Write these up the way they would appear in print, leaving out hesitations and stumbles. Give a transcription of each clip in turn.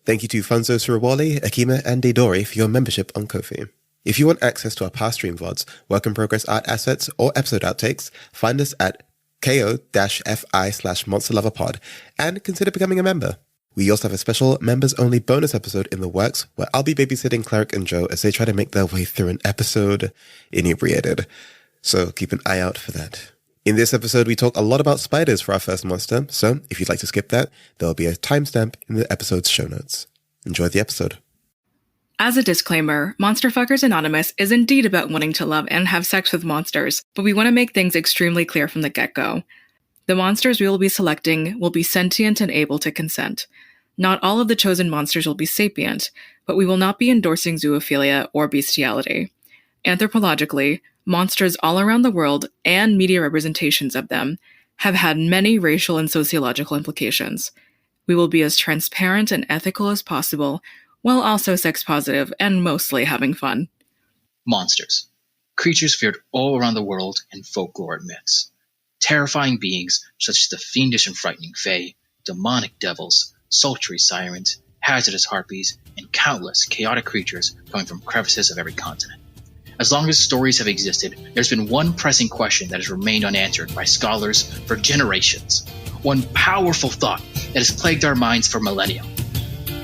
Thank you to Funzo Surawali, Akima, and Deidori for your membership on Ko-fi. If you want access to our past stream VODs, work in progress art assets, or episode outtakes, find us at ko-fi/monsterloverpod and consider becoming a member. We also have a special members-only bonus episode in the works where I'll be babysitting Cleric and Joe as they try to make their way through an episode inebriated. So keep an eye out for that. In this episode, we talk a lot about spiders for our first monster, so if you'd like to skip that, there'll be a timestamp in the episode's show notes. Enjoy the episode. As a disclaimer, Monster Fuckers Anonymous is indeed about wanting to love and have sex with monsters, but we want to make things extremely clear from the get-go. The monsters we will be selecting will be sentient and able to consent. Not all of the chosen monsters will be sapient, but we will not be endorsing zoophilia or bestiality. Anthropologically, monsters all around the world, and media representations of them, have had many racial and sociological implications. We will be as transparent and ethical as possible, while also sex-positive and mostly having fun. Monsters. Creatures feared all around the world in folklore and myths. Terrifying beings such as the fiendish and frightening fae, demonic devils, sultry sirens, hazardous harpies, and countless chaotic creatures coming from crevices of every continent. As long as stories have existed, there's been one pressing question that has remained unanswered by scholars for generations. One powerful thought that has plagued our minds for millennia.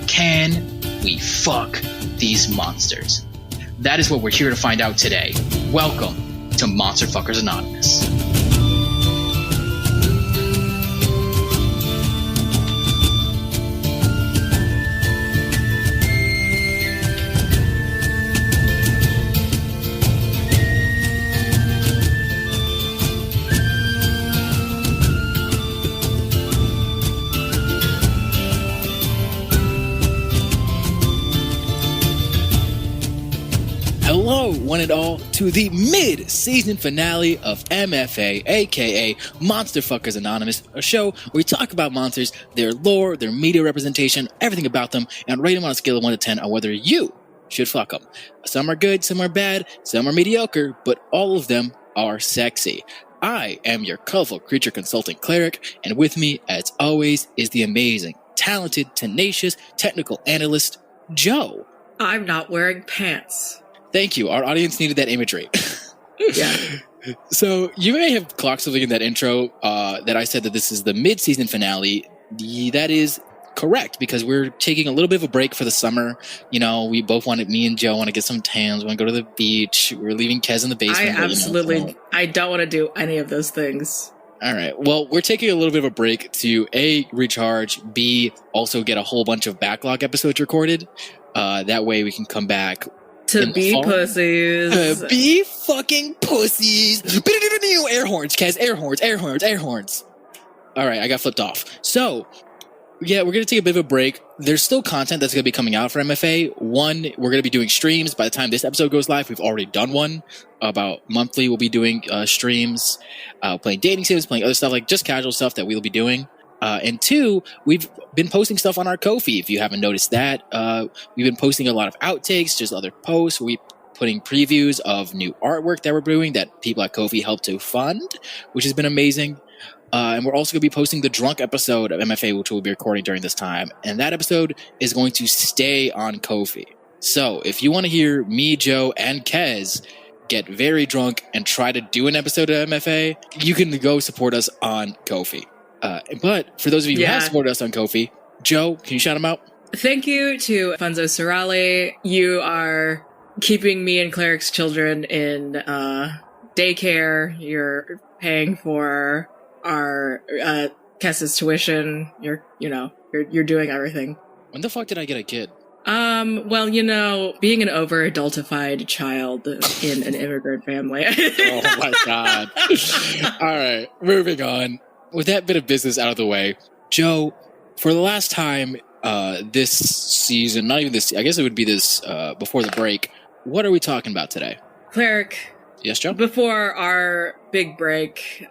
Can we fuck these monsters? That is what we're here to find out today. Welcome to Monster Fuckers Anonymous. Hello, one and all, to the mid-season finale of MFA, aka Monster Fuckers Anonymous, a show where we talk about monsters, their lore, their media representation, everything about them, and rate them on a scale of 1 to 10 on whether you should fuck them. Some are good, some are bad, some are mediocre, but all of them are sexy. I am your colorful creature consultant cleric, and with me, as always, is the amazing, talented, tenacious, technical analyst, Joe. I'm not wearing pants. Thank you. Our audience needed that imagery. Yeah. So you may have clocked something in that intro that I said that this is the mid-season finale. That is correct, because we're taking a little bit of a break for the summer. You know, we both me and Joe want to get some tans, want to go to the beach. We're leaving Kez in the basement. I don't want to do any of those things. All right. Well, we're taking a little bit of a break to A, recharge, B, also get a whole bunch of backlog episodes recorded. That way we can come back to be pussies. Be fucking pussies. Air horns, Kaz. Air horns, air horns, air horns. All right, I got flipped off. So, yeah, we're going to take a bit of a break. There's still content that's going to be coming out for MFA. One, we're going to be doing streams. By the time this episode goes live, we've already done one. About monthly, we'll be doing streams, playing dating sims, playing other stuff, like just casual stuff that we'll be doing. And two, we've been posting stuff on our Ko-fi, if you haven't noticed that. We've been posting a lot of outtakes, just other posts. We're putting previews of new artwork that we're doing that people at Ko-fi help to fund, which has been amazing. And we're also going to be posting the drunk episode of MFA, which we'll be recording during this time. And that episode is going to stay on Ko-fi. So if you want to hear me, Joe, and Kez get very drunk and try to do an episode of MFA, you can go support us on Ko-fi. But for those of you who have supported us on Ko-fi, Joe, can you shout them out? Thank you to Funzo Surali. You are keeping me and Cleric's children in daycare. You're paying for our Kess's tuition. You're doing everything. When the fuck did I get a kid? Well, being an over-adultified child in an immigrant family. Oh my god. All right, moving on. With that bit of business out of the way, Joe, for the last time this season, not even this, I guess it would be this before the break, what are we talking about today? Cleric. Yes, Joe? Before our big break,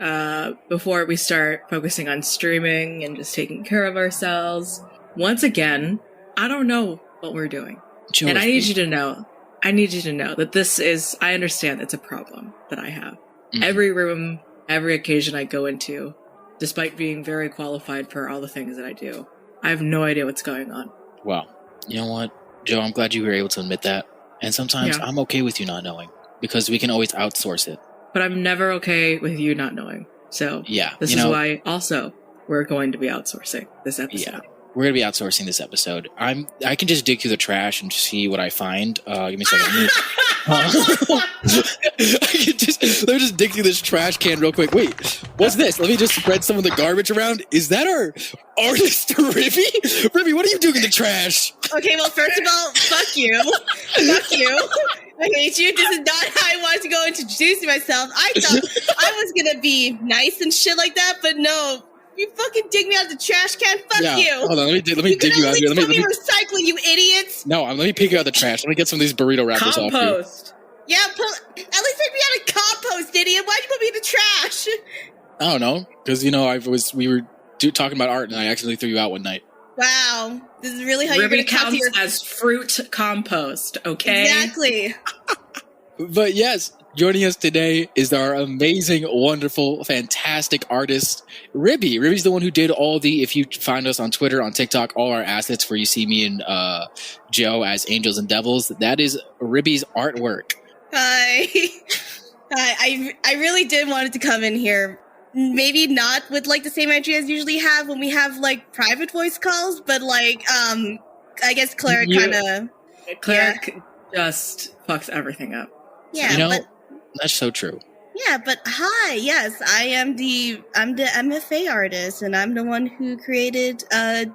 before we start focusing on streaming and just taking care of ourselves, once again, I don't know what we're doing. Joe, and I need you to know that this is, I understand it's a problem that I have. Mm-hmm. Every room, every occasion I go into, despite being very qualified for all the things that I do, I have no idea what's going on. Well, You know what, Joe? I'm glad you were able to admit that. And sometimes I'm okay with you not knowing because we can always outsource it. But I'm never okay with you not knowing. So this is why also we're going to be outsourcing this episode. Yeah. We're going to be outsourcing this episode. I can just dig through the trash and see what I find. Give me a second. Let me just dig through this trash can real quick. Wait, what's this? Let me just spread some of the garbage around. Is that our artist, Ribby? Ribby, what are you doing in the trash? Okay, well, first of all, fuck you. Fuck you. I hate you. This is not how I wanted to go introduce myself. I thought I was going to be nice and shit like that, but no. You fucking dig me out of the trash can? Fuck you. Hold on, let me dig you out here. Let me recycle, you idiots. No, let me pick you out of the trash. Let me get some of these burrito wrappers off you. Compost. Yeah, at least pick me out of compost, idiot. Why'd you put me in the trash? I don't know, because we were talking about art and I accidentally threw you out one night. Wow, this is really how you're going to count counts as fruit compost. Okay, exactly. But yes, joining us today is our amazing, wonderful, fantastic artist, Ribby. Ribby's the one who did all if you find us on Twitter, on TikTok, all our assets where you see me and Joe as angels and devils. That is Ribby's artwork. Hi. I really did want to come in here. Maybe not with the same energy as usually have when we have private voice calls, but I guess Cleric Cleric just fucks everything up. Yeah, that's so true. Yeah, but hi, yes, I'm the MFA artist, and I'm the one who created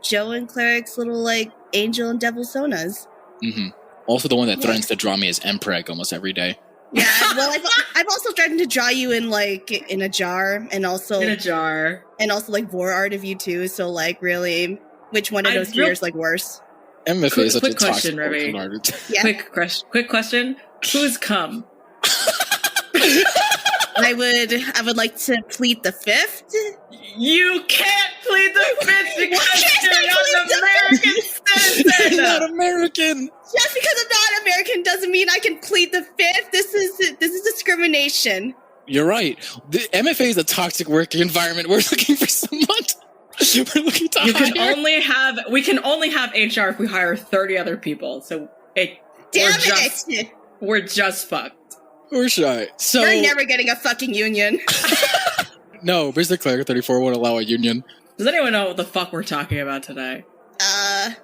Joe and Cleric's little angel and devil sonas. Mm-hmm. Also, the one that threatens to draw me as Empreg almost every day. Yeah, well, I've also threatened to draw you in in a jar, and also vor art of you too. So really, which one of those two is worse? MFA is such a question, toxic art. Yeah. Quick question. Who's come? I would like to plead the fifth. You can't plead the fifth because you're not an American citizen. You're not American. Just because I'm not American doesn't mean I can plead the fifth. This is discrimination. You're right. The MFA is a toxic working environment. We're looking for someone. We're looking to hire. We can only have HR if we hire 30 other people. So we're just fucked. We're shy. So you're never getting a fucking union. No, Mr. Cleric 34 won't allow a union. Does anyone know what the fuck we're talking about today?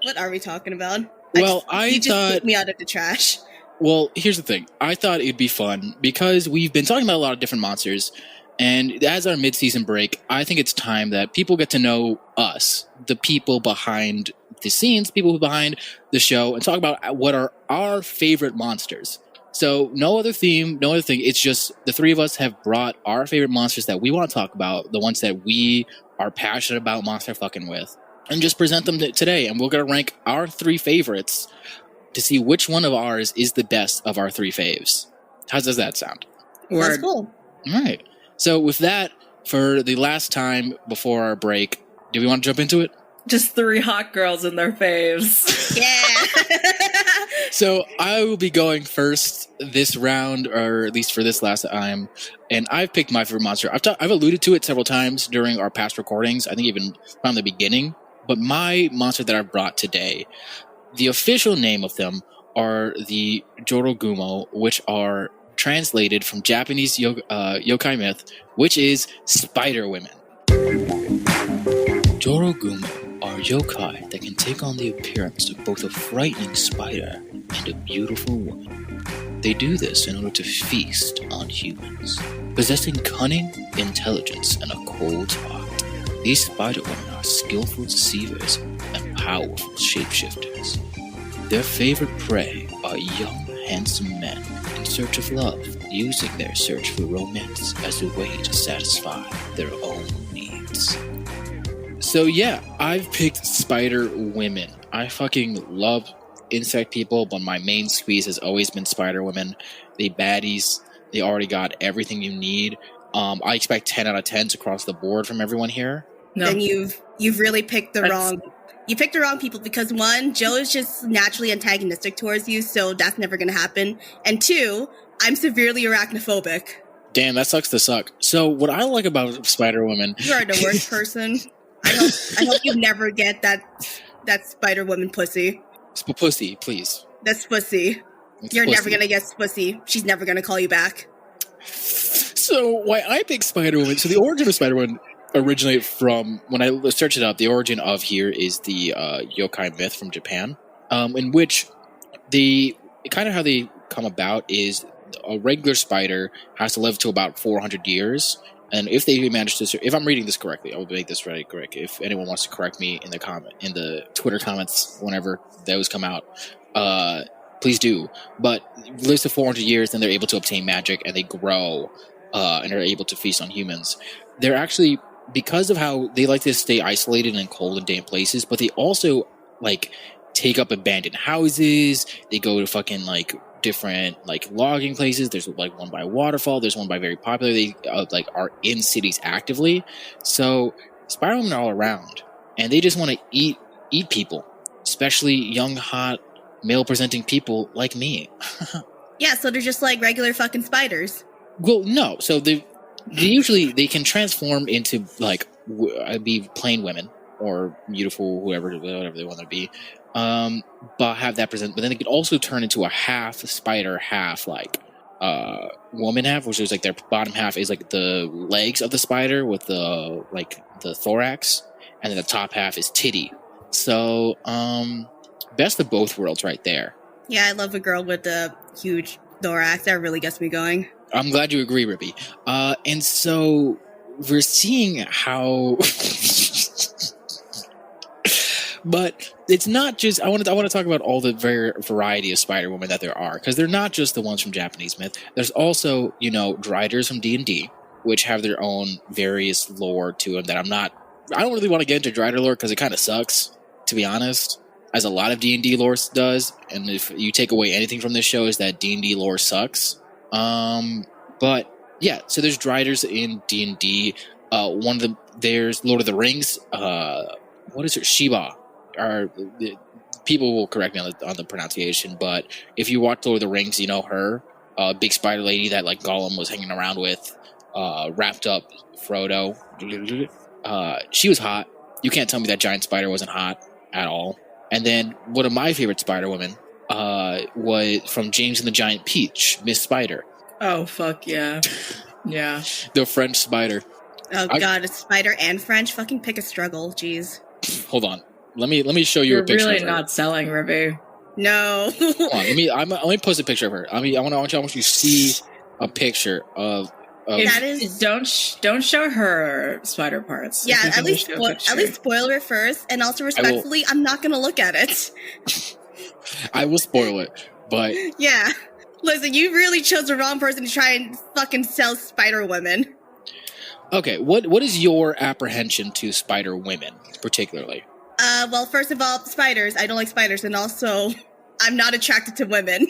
What are we talking about? Well, you just put me out of the trash. Well, here's the thing. I thought it'd be fun because we've been talking about a lot of different monsters, and as our mid-season break, I think it's time that people get to know us, the people behind the scenes, people behind the show, and talk about what are our favorite monsters. So no other theme, no other thing. It's just the three of us have brought our favorite monsters that we want to talk about, the ones that we are passionate about monster fucking with, and just present them today. And we're going to rank our three favorites to see which one of ours is the best of our three faves. How does that sound? That's cool. All right. So with that, for the last time before our break, do we want to jump into it? Just three hot girls in their faves. Yeah. So I will be going first this round, or at least for this last time. And I've picked my favorite monster. I've alluded to it several times during our past recordings. I think even from the beginning. But my monster that I've brought today, the official name of them are the Jorogumo, which are translated from Japanese yokai myth, which is spider women. Jorogumo are yokai that can take on the appearance of both a frightening spider and a beautiful woman. They do this in order to feast on humans. Possessing cunning, intelligence, and a cold heart, these spider women are skillful deceivers and powerful shapeshifters. Their favorite prey are young, handsome men in search of love, using their search for romance as a way to satisfy their own needs. So yeah, I've picked spider women. I fucking love insect people, but my main squeeze has always been spider women. They baddies. They already got everything you need. I expect 10 out of 10s across the board from everyone here. No. Then you've really picked the wrong. You picked the wrong people because one, Joe is just naturally antagonistic towards you, so that's never going to happen. And two, I'm severely arachnophobic. Damn, that sucks to suck. So what I like about spider women, you are the worst person. I hope you never get that spider woman pussy. Pussy, please. That's pussy. It's You're pussy. never gonna get pussy. She's never gonna call you back. So why I pick Spider-Woman? So the origin of Spider-Woman originated from, when I searched it up, the origin of here is the yokai myth from Japan, in which kind of how they come about is a regular spider has to live to about 400 years. And if they manage to, if I'm reading this correctly, I will make this very correct. If anyone wants to correct me in the Twitter comments, whenever those come out, please do. But lives to 400 years, then they're able to obtain magic and they grow, and are able to feast on humans. They're actually, because of how they like to stay isolated in cold and damp places, but they also like take up abandoned houses. They go to fucking like different like logging places. There's like one by waterfall. There's one by very popular. They like are in cities actively. So Spider-Women are all around, and they just want to eat people, especially young, hot, male-presenting people like me. Yeah, so they're just like regular fucking spiders. Well, no. So they usually they can transform into like be plain women or beautiful, whatever they want to be. But have that present. But then they could also turn into a half spider, half like woman half, which is like their bottom half is like the legs of the spider with the like the thorax, and then the top half is titty. So best of both worlds right there. Yeah, I love a girl with a huge thorax. That really gets me going. I'm glad you agree, Rippy. And so we're seeing how but it's not just, I want to talk about all the variety of Spider-Women that there are, because they're not just the ones from Japanese myth. There's also, Driders from D&D, which have their own various lore to them that I don't really want to get into Drider lore because it kind of sucks, to be honest, as a lot of D&D lore does. And if you take away anything from this show is that D&D lore sucks. But yeah, so there's Driders in D&D. There's Lord of the Rings. What is it? Sheba. People will correct me on the pronunciation, but if you watch Lord of the Rings, you know her, big spider lady that like Gollum was hanging around with, wrapped up Frodo. She was hot. You can't tell me that giant spider wasn't hot at all. And then one of my favorite Spider-Women was from James and the Giant Peach, Miss Spider. Oh, fuck yeah. Yeah. The French spider. Oh god, a spider and French? Fucking pick a struggle, jeez. Hold on. Let me show you You're a picture really of her. not selling, Ruby. No. Hold on, let me post a picture of her. I want you to see a picture of That is- Don't show her spider parts. Yeah, If you at can least show a picture. at least spoil it first, and also respectfully, I'm not gonna look at it. I will spoil it, but Yeah. Listen, you really chose the wrong person to try and fucking sell Spider-Women. okay. What is your apprehension to Spider Women, particularly? Well, first of all, spiders. I don't like spiders, and also, I'm not attracted to women.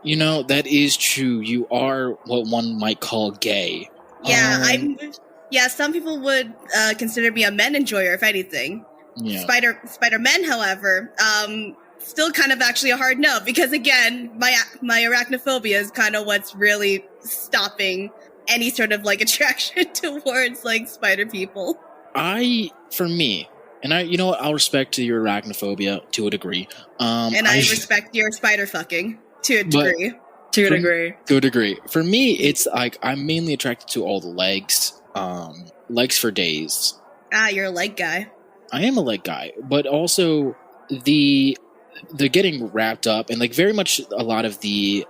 That is true. You are what one might call gay. Yeah, some people would consider me a men enjoyer, if anything. Yeah. Spider-Men, however, still kind of actually a hard no, because again, my arachnophobia is kind of what's really stopping any sort of like attraction towards like spider people. For me, and I'll respect your arachnophobia to a degree. And I respect your spider fucking to a degree. To a degree. For me, it's like I'm mainly attracted to all the legs. Legs for days. Ah, you're a leg guy. I am a leg guy, but also the getting wrapped up, and like very much a lot of the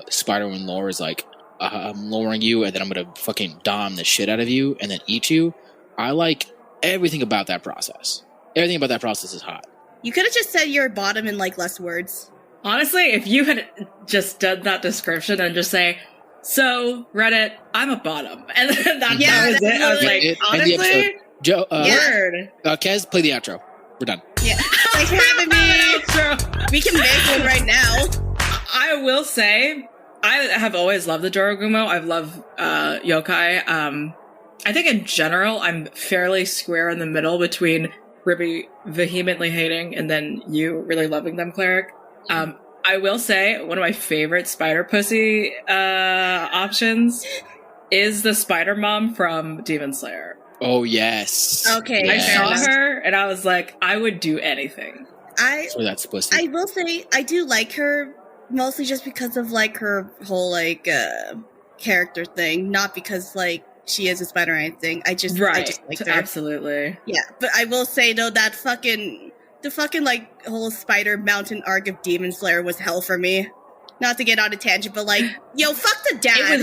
Spider-Man lore is like I'm lowering you and then I'm gonna fucking dom the shit out of you and then eat you. I like everything about that process. Everything about that process is hot. You could have just said you're a bottom in like less words. Honestly, if you had just done that description and just say, so, Reddit, I'm a bottom. And then that was it. I was like, honestly, Joe, word. Kez, play the outro. We're done. Yeah. Thanks for having me. We can make one right now. I will say, I have always loved the Dorogumo. I've loved yokai. I think in general, I'm fairly square in the middle between Ribby vehemently hating and then you really loving them, Cleric. I will say one of my favorite spider pussy options is the spider mom from Demon Slayer. Oh, yes. Okay. I Yes. saw her and I was like, I would do anything. for that pussy. I will say I do like her mostly just because of like her whole like character thing, not because like she is a spider or anything. I just like her. Absolutely. Yeah, but I will say though that the fucking like whole spider mountain arc of Demon Slayer was hell for me. Not to get on a tangent, but like, yo, fuck the dad.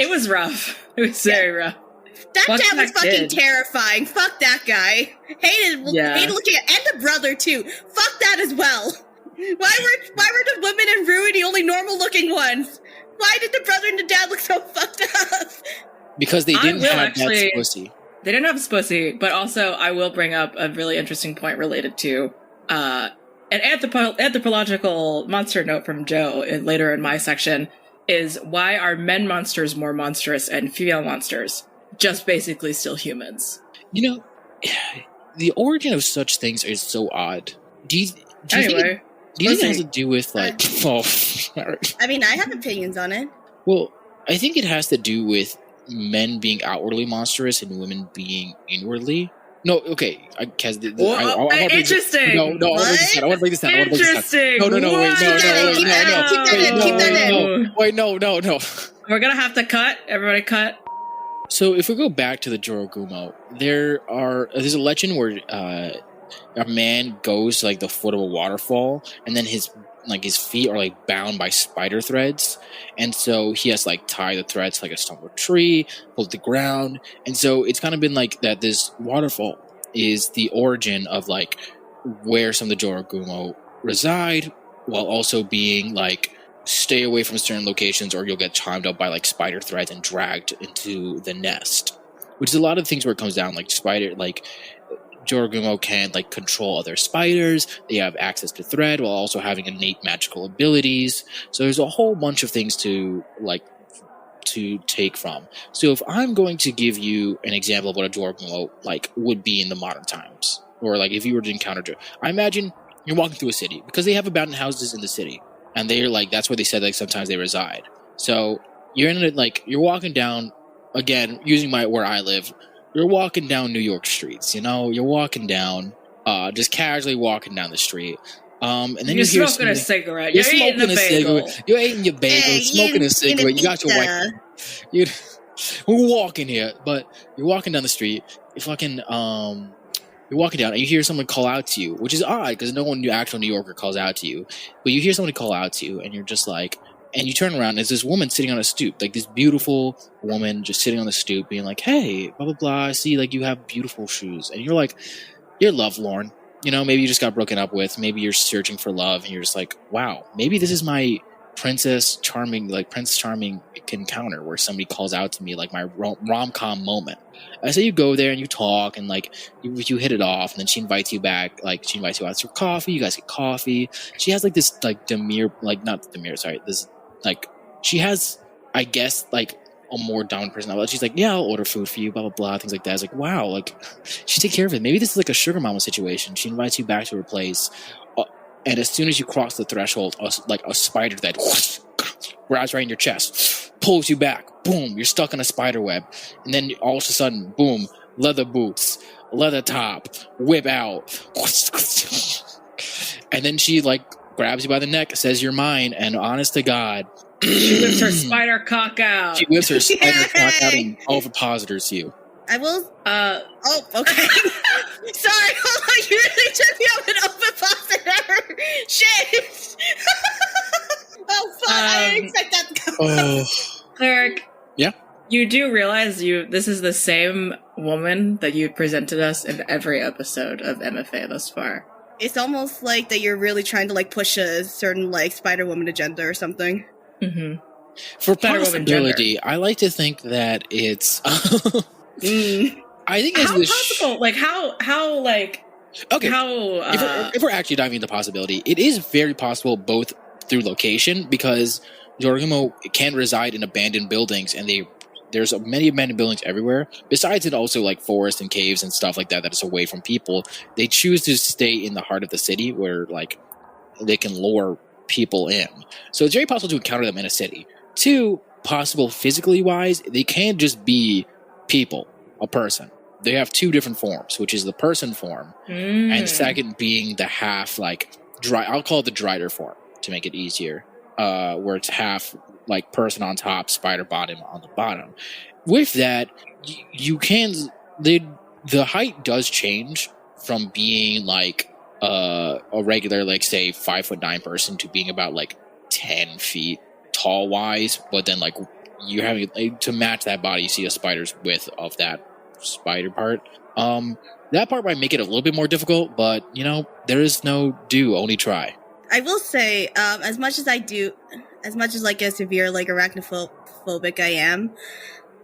It was rough. It was very rough. That dad was fucking terrifying. Fuck that guy. Hated looking at, and the brother too. Fuck that as well. Why were the women in Ruin the only normal looking ones? Why did the brother and the dad look so fucked up? Because they didn't have that pussy. They didn't have pussy, but also I will bring up a really interesting point related to an anthropological monster note from Joe later in my section is why are men monsters more monstrous and female monsters just basically still humans? You know, the origin of such things is so odd. Do you think it has to do with like... I mean, I have opinions on it. Well, I think it has to do with men being outwardly monstrous and women being inwardly. No, okay. Interesting. No, I want to break this down. Interesting. No, wait, Keep that in. Wait, no. We're gonna have to cut. Everybody cut. So if we go back to the Jorogumo, there's a legend where a man goes to like the foot of a waterfall, and then his feet are like bound by spider threads, and so he has to like tie the threads to like a stump of a tree, pull it to the ground, and so it's kind of been like that. This waterfall is the origin of like where some of the Jorogumo reside, while also being like stay away from certain locations or you'll get chimed up by like spider threads and dragged into the nest, which is a lot of things where it comes down like Jorogumo can like control other spiders. They have access to thread while also having innate magical abilities. So there's a whole bunch of things to take from. So if I'm going to give you an example of what a Jorogumo like would be in the modern times, or like if you were to encounter, I imagine you're walking through a city because they have abandoned houses in the city. And they're like, that's where they said like sometimes they reside. So you're you're walking down, again, using where I live, you're walking down New York streets, you're walking down, just casually walking down the street. And then you're smoking a cigarette. You're smoking a cigarette. You're eating your bagel, smoking a cigarette. You got your white. We're walking here, but you're walking down the street. You're walking down and you hear someone call out to you, which is odd because no one actual New Yorker calls out to you. But you hear somebody call out to you and you're just like, and you turn around and there's this woman sitting on a stoop, like this beautiful woman just sitting on the stoop being like, hey, blah, blah, blah. I see like you have beautiful shoes. And you're like, you're lovelorn. Maybe you just got broken up with. Maybe you're searching for love and you're just like, wow, maybe this is my Prince Charming encounter where somebody calls out to me, like my rom-com moment. So you go there and you talk and like you hit it off, and then she invites you back. Like she invites you out for coffee. You guys get coffee. She has like this like she has, I guess, like a more down personality. She's like, yeah, I'll order food for you, blah blah blah, things like that. It's like, wow, like she take care of it. Maybe this is like a sugar mama situation. She invites you back to her place. And as soon as you cross the threshold, a spider that grabs right in your chest, pulls you back, boom, you're stuck in a spider web. And then all of a sudden, boom, leather boots, leather top, whip out. And then she grabs you by the neck, says you're mine, and honest to God, she whips her spider cock out. She whips her spider cock out and ovipositors you. I will. Oh, okay. Sorry, hold on. You really took me off an ovipositor. Shit. Oh, fuck. I didn't expect that to come. Cleric. Yeah. You do realize this is the same woman that you presented us in every episode of MFA thus far. It's almost like that you're really trying to push a certain Spider-Woman agenda or something. Mm-hmm. For possibility, I like to think that it's. I think it's possible. Okay. If we're actually diving into possibility, it is very possible both through location, because Jorogumo can reside in abandoned buildings, and there's many abandoned buildings everywhere. Besides it, also forests and caves and stuff like that is away from people. They choose to stay in the heart of the city where they can lure people in. So it's very possible to encounter them in a city. Two, possible physically wise, they can't just be people, a person. They have two different forms, which is the person form, and second being the half I'll call it the drider form to make it easier, where it's half like person on top, spider bottom on the bottom. With that, you can the height does change from being like a regular, like say 5'9" person to being about like 10 feet tall wise, but then like you having to match that body, you see a spider's width of that spider part. That part might make it a little bit more difficult, but you know, there is no do, only try. I will say, as much as like a severe like arachnophobic I am,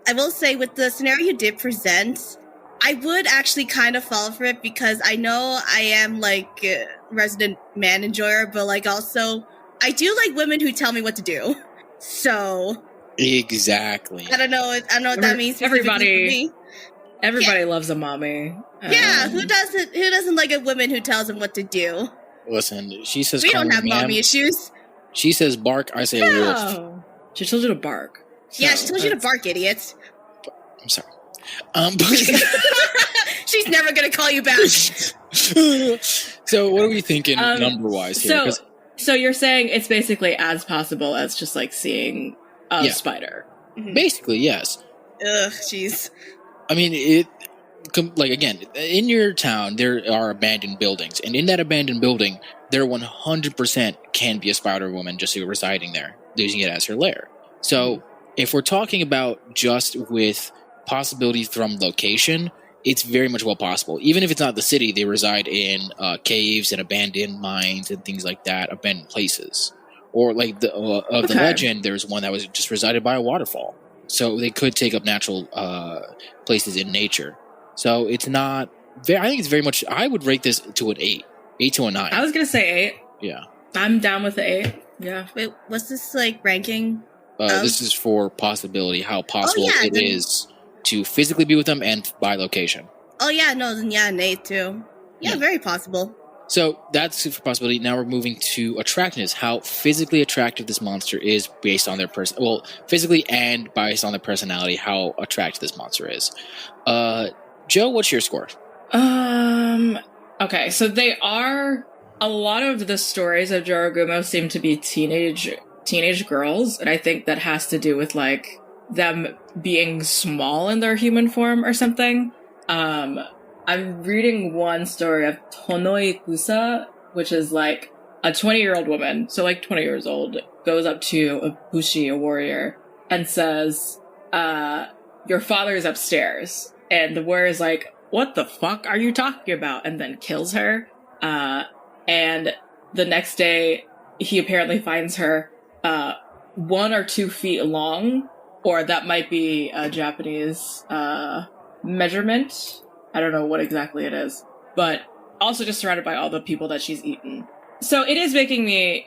I will say with the scenario you did present, I would actually kind of fall for it because I know I am like a resident man enjoyer, but like also I do like women who tell me what to do. So exactly. I don't know what that means. Everybody loves a mommy. Yeah, who doesn't like a woman who tells them what to do? Listen, she says we don't have mommy issues. She says bark, I say wolf. She told you to bark. So yeah, she told you to bark, idiots. I'm sorry. She's never gonna call you back. So what are we thinking number wise here? So you're saying it's basically as possible as just like seeing a spider. Mm-hmm. Basically, yes. Ugh, jeez. I mean, like again, in your town there are abandoned buildings, and in that abandoned building, there 100% can be a spider woman just residing there, using it as her lair. So if we're talking about just with possibilities from location, it's very much well possible. Even if it's not the city, they reside in caves and abandoned mines and things like that, abandoned places. Or like the legend, there's one that was just resided by a waterfall. So they could take up natural places in nature. So it's not very, I think it's very much, I would rate this to an 8 to a 9. I was going to say 8. Yeah. I'm down with the 8. Yeah. Wait, what's this like ranking? This is for possibility, how possible it is to physically be with them and by location. Oh yeah, no, then yeah, an 8 too. Yeah, very possible. So that's for possibility. Now we're moving to attractiveness. How physically attractive this monster is based on their person. Well, physically and based on their personality, how attractive this monster is. Joe, what's your score? Okay, so they are, a lot of the stories of Jorogumo seem to be teenage girls, and I think that has to do with like them being small in their human form or something. I'm reading one story of Tonoi Kusa, which is like a 20-year-old woman, so like 20 years old, goes up to a bushi, a warrior, and says, your father's upstairs. And the warrior is like, what the fuck are you talking about? And then kills her. And the next day, he apparently finds her 1 or 2 feet long, or that might be a Japanese measurement. I don't know what exactly it is, but also just surrounded by all the people that she's eaten. So it is making me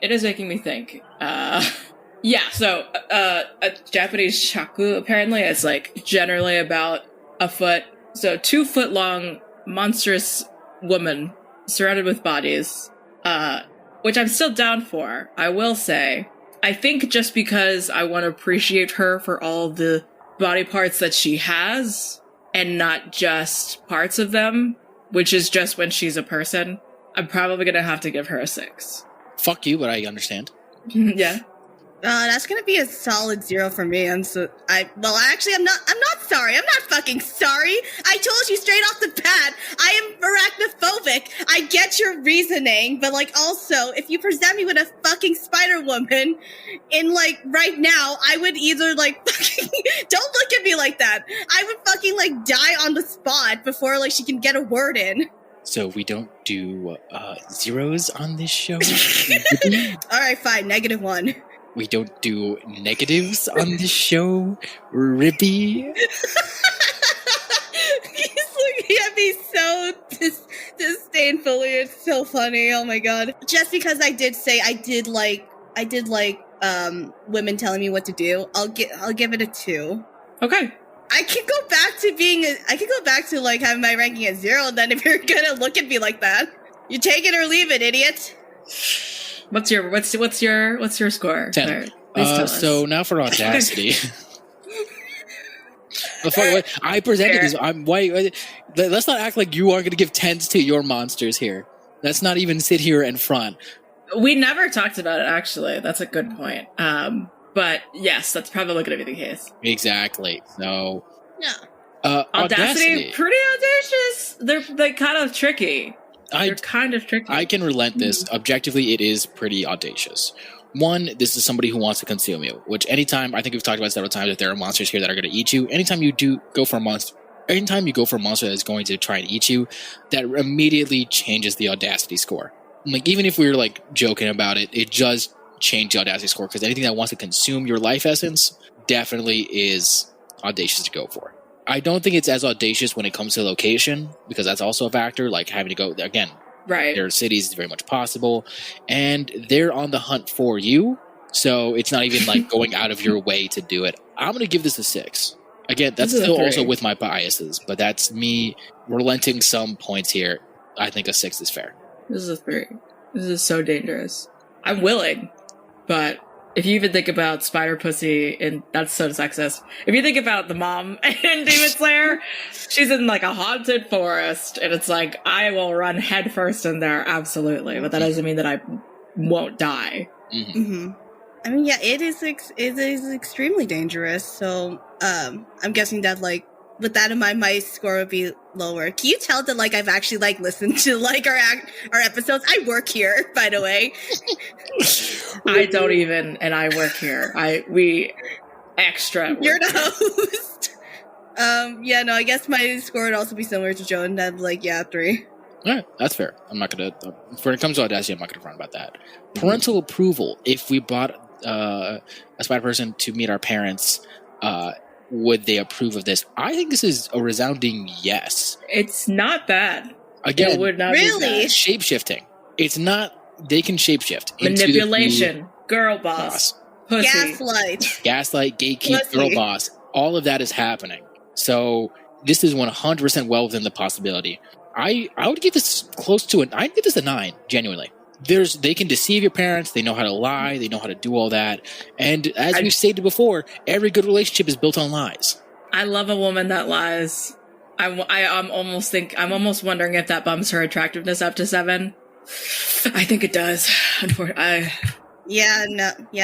think. Yeah, so a Japanese shaku apparently is like generally about a foot. So 2 foot long, monstrous woman surrounded with bodies, which I'm still down for. I will say, I think just because I want to appreciate her for all the body parts that she has, and not just parts of them, which is just when she's a person, I'm probably going to have to give her a 6. Fuck you, but I understand. Yeah. That's gonna be a solid 0 for me. I'm not sorry. I'm not fucking sorry. I told you straight off the bat, I am arachnophobic. I get your reasoning, but like also, if you present me with a fucking Spider Woman in like right now, I would either like fucking, don't look at me like that. I would fucking like die on the spot before like she can get a word in. So we don't do zeros on this show? Alright, fine, -1. We don't do negatives on this show, Rippy. He's looking at me so disdainfully. It's so funny. Oh my god! Just because I did say I did like women telling me what to do, I'll give it a 2. Okay. I can go back to like having my ranking at 0. Then if you're gonna look at me like that, you take it or leave it, idiot. What's your score? 10. There, so now for Audacity. I presented this. Let's not act like you are going to give 10s to your monsters here. Let's not even sit here in front. We never talked about it, actually. That's a good point. But yes, that's probably going to be the case. Exactly. So, Yeah. Audacity, pretty audacious. They're kind of tricky. They're kind of tricky. I can relent this. Objectively, it is pretty audacious. One, this is somebody who wants to consume you, which anytime, I think we've talked about several times, that there are monsters here that are going to eat you. Anytime you go for a monster that is going to try and eat you, that immediately changes the Audacity score. Like, even if we were like joking about it, it does change the Audacity score, because anything that wants to consume your life essence definitely is audacious to go for. I don't think it's as audacious when it comes to location, because that's also a factor, like having to go, again, right. Their cities is very much possible, and they're on the hunt for you, so it's not even like going out of your way to do it. I'm going to give this a 6. Again, that's still also with my biases, but that's me relenting some points here. I think a 6 is fair. This is a 3. This is so dangerous. I'm willing, but if you even think about Spider Pussy, and that's so sexist. If you think about the mom in Demon Slayer, she's in like a haunted forest, and it's like, I will run headfirst in there, absolutely. But that doesn't mean that I won't die. Mm-hmm. Mm-hmm. I mean, yeah, it is extremely dangerous. So, I'm guessing that like with that in mind, my score would be lower. Can you tell that like I've actually like listened to like our episodes? I work here, by the way. I don't even, and I work here. We extra. You're the host. Yeah, no, I guess my score would also be similar to Joe, and then like 3. All right, that's fair. I'm not going to, when it comes to Audacity, I'm not going to front about that. Parental approval. If we brought a spider person to meet our parents, would they approve of this? I think this is a resounding yes. It's not bad. Again, it would not really be bad. Shape-shifting. It's not, they can shape-shift. Manipulation, girl boss, pussy. Gaslight, gatekeep, pussy. girl boss. All of that is happening. So this is 100% well within the possibility. I would give this close to I'd give this a 9, genuinely. They can deceive your parents, they know how to lie, they know how to do all that. And as we've stated before, every good relationship is built on lies. I love a woman that lies. I'm almost wondering if that bumps her attractiveness up to 7. I think it does. Yeah,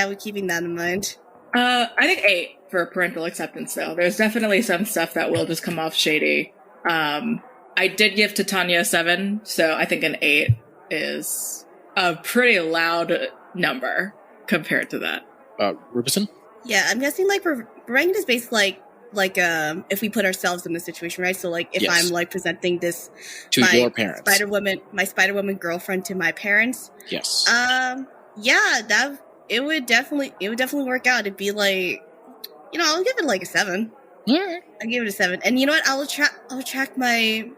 we're keeping that in mind. I think 8 for parental acceptance, though. There's definitely some stuff that will just come off shady. I did give Titania 7, so I think an 8 is a pretty loud number compared to that. Rubison? Yeah, I'm guessing like we're ranking this based like if we put ourselves in this situation, right? So like if Yes. I'm like presenting this To your parents. my Spider-Woman girlfriend to my parents. Yes. Yeah, that it would definitely work out. It'd be like, I'll give it like a 7. All right. I'll give it a 7. And you know what? I'll retract my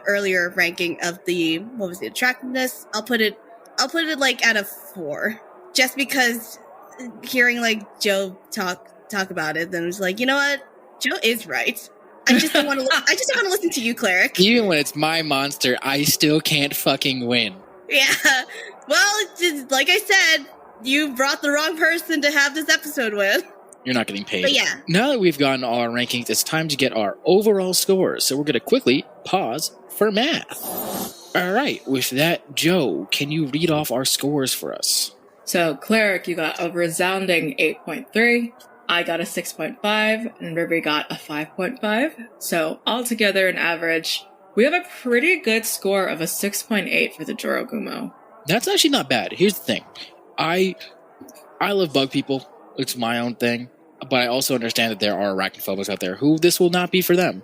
earlier ranking of the, what was it, attractiveness. I'll put it like at a 4, just because hearing like Joe talk about it, then it's like, you know what, Joe is right. I just don't want to listen to you, Cleric. Even when it's my monster, I still can't fucking win. Yeah. Well, like I said, you brought the wrong person to have this episode with. You're not getting paid. But yeah. Now that we've gotten all our rankings, it's time to get our overall scores. So we're going to quickly pause for math. All right. With that, Joe, can you read off our scores for us? So, Cleric, you got a resounding 8.3. I got a 6.5, and Ruby got a 5.5. So, altogether, an average, we have a pretty good score of a 6.8 for the Jorogumo. That's actually not bad. Here's the thing. I love bug people. It's my own thing. But I also understand that there are arachnophobes out there who this will not be for them.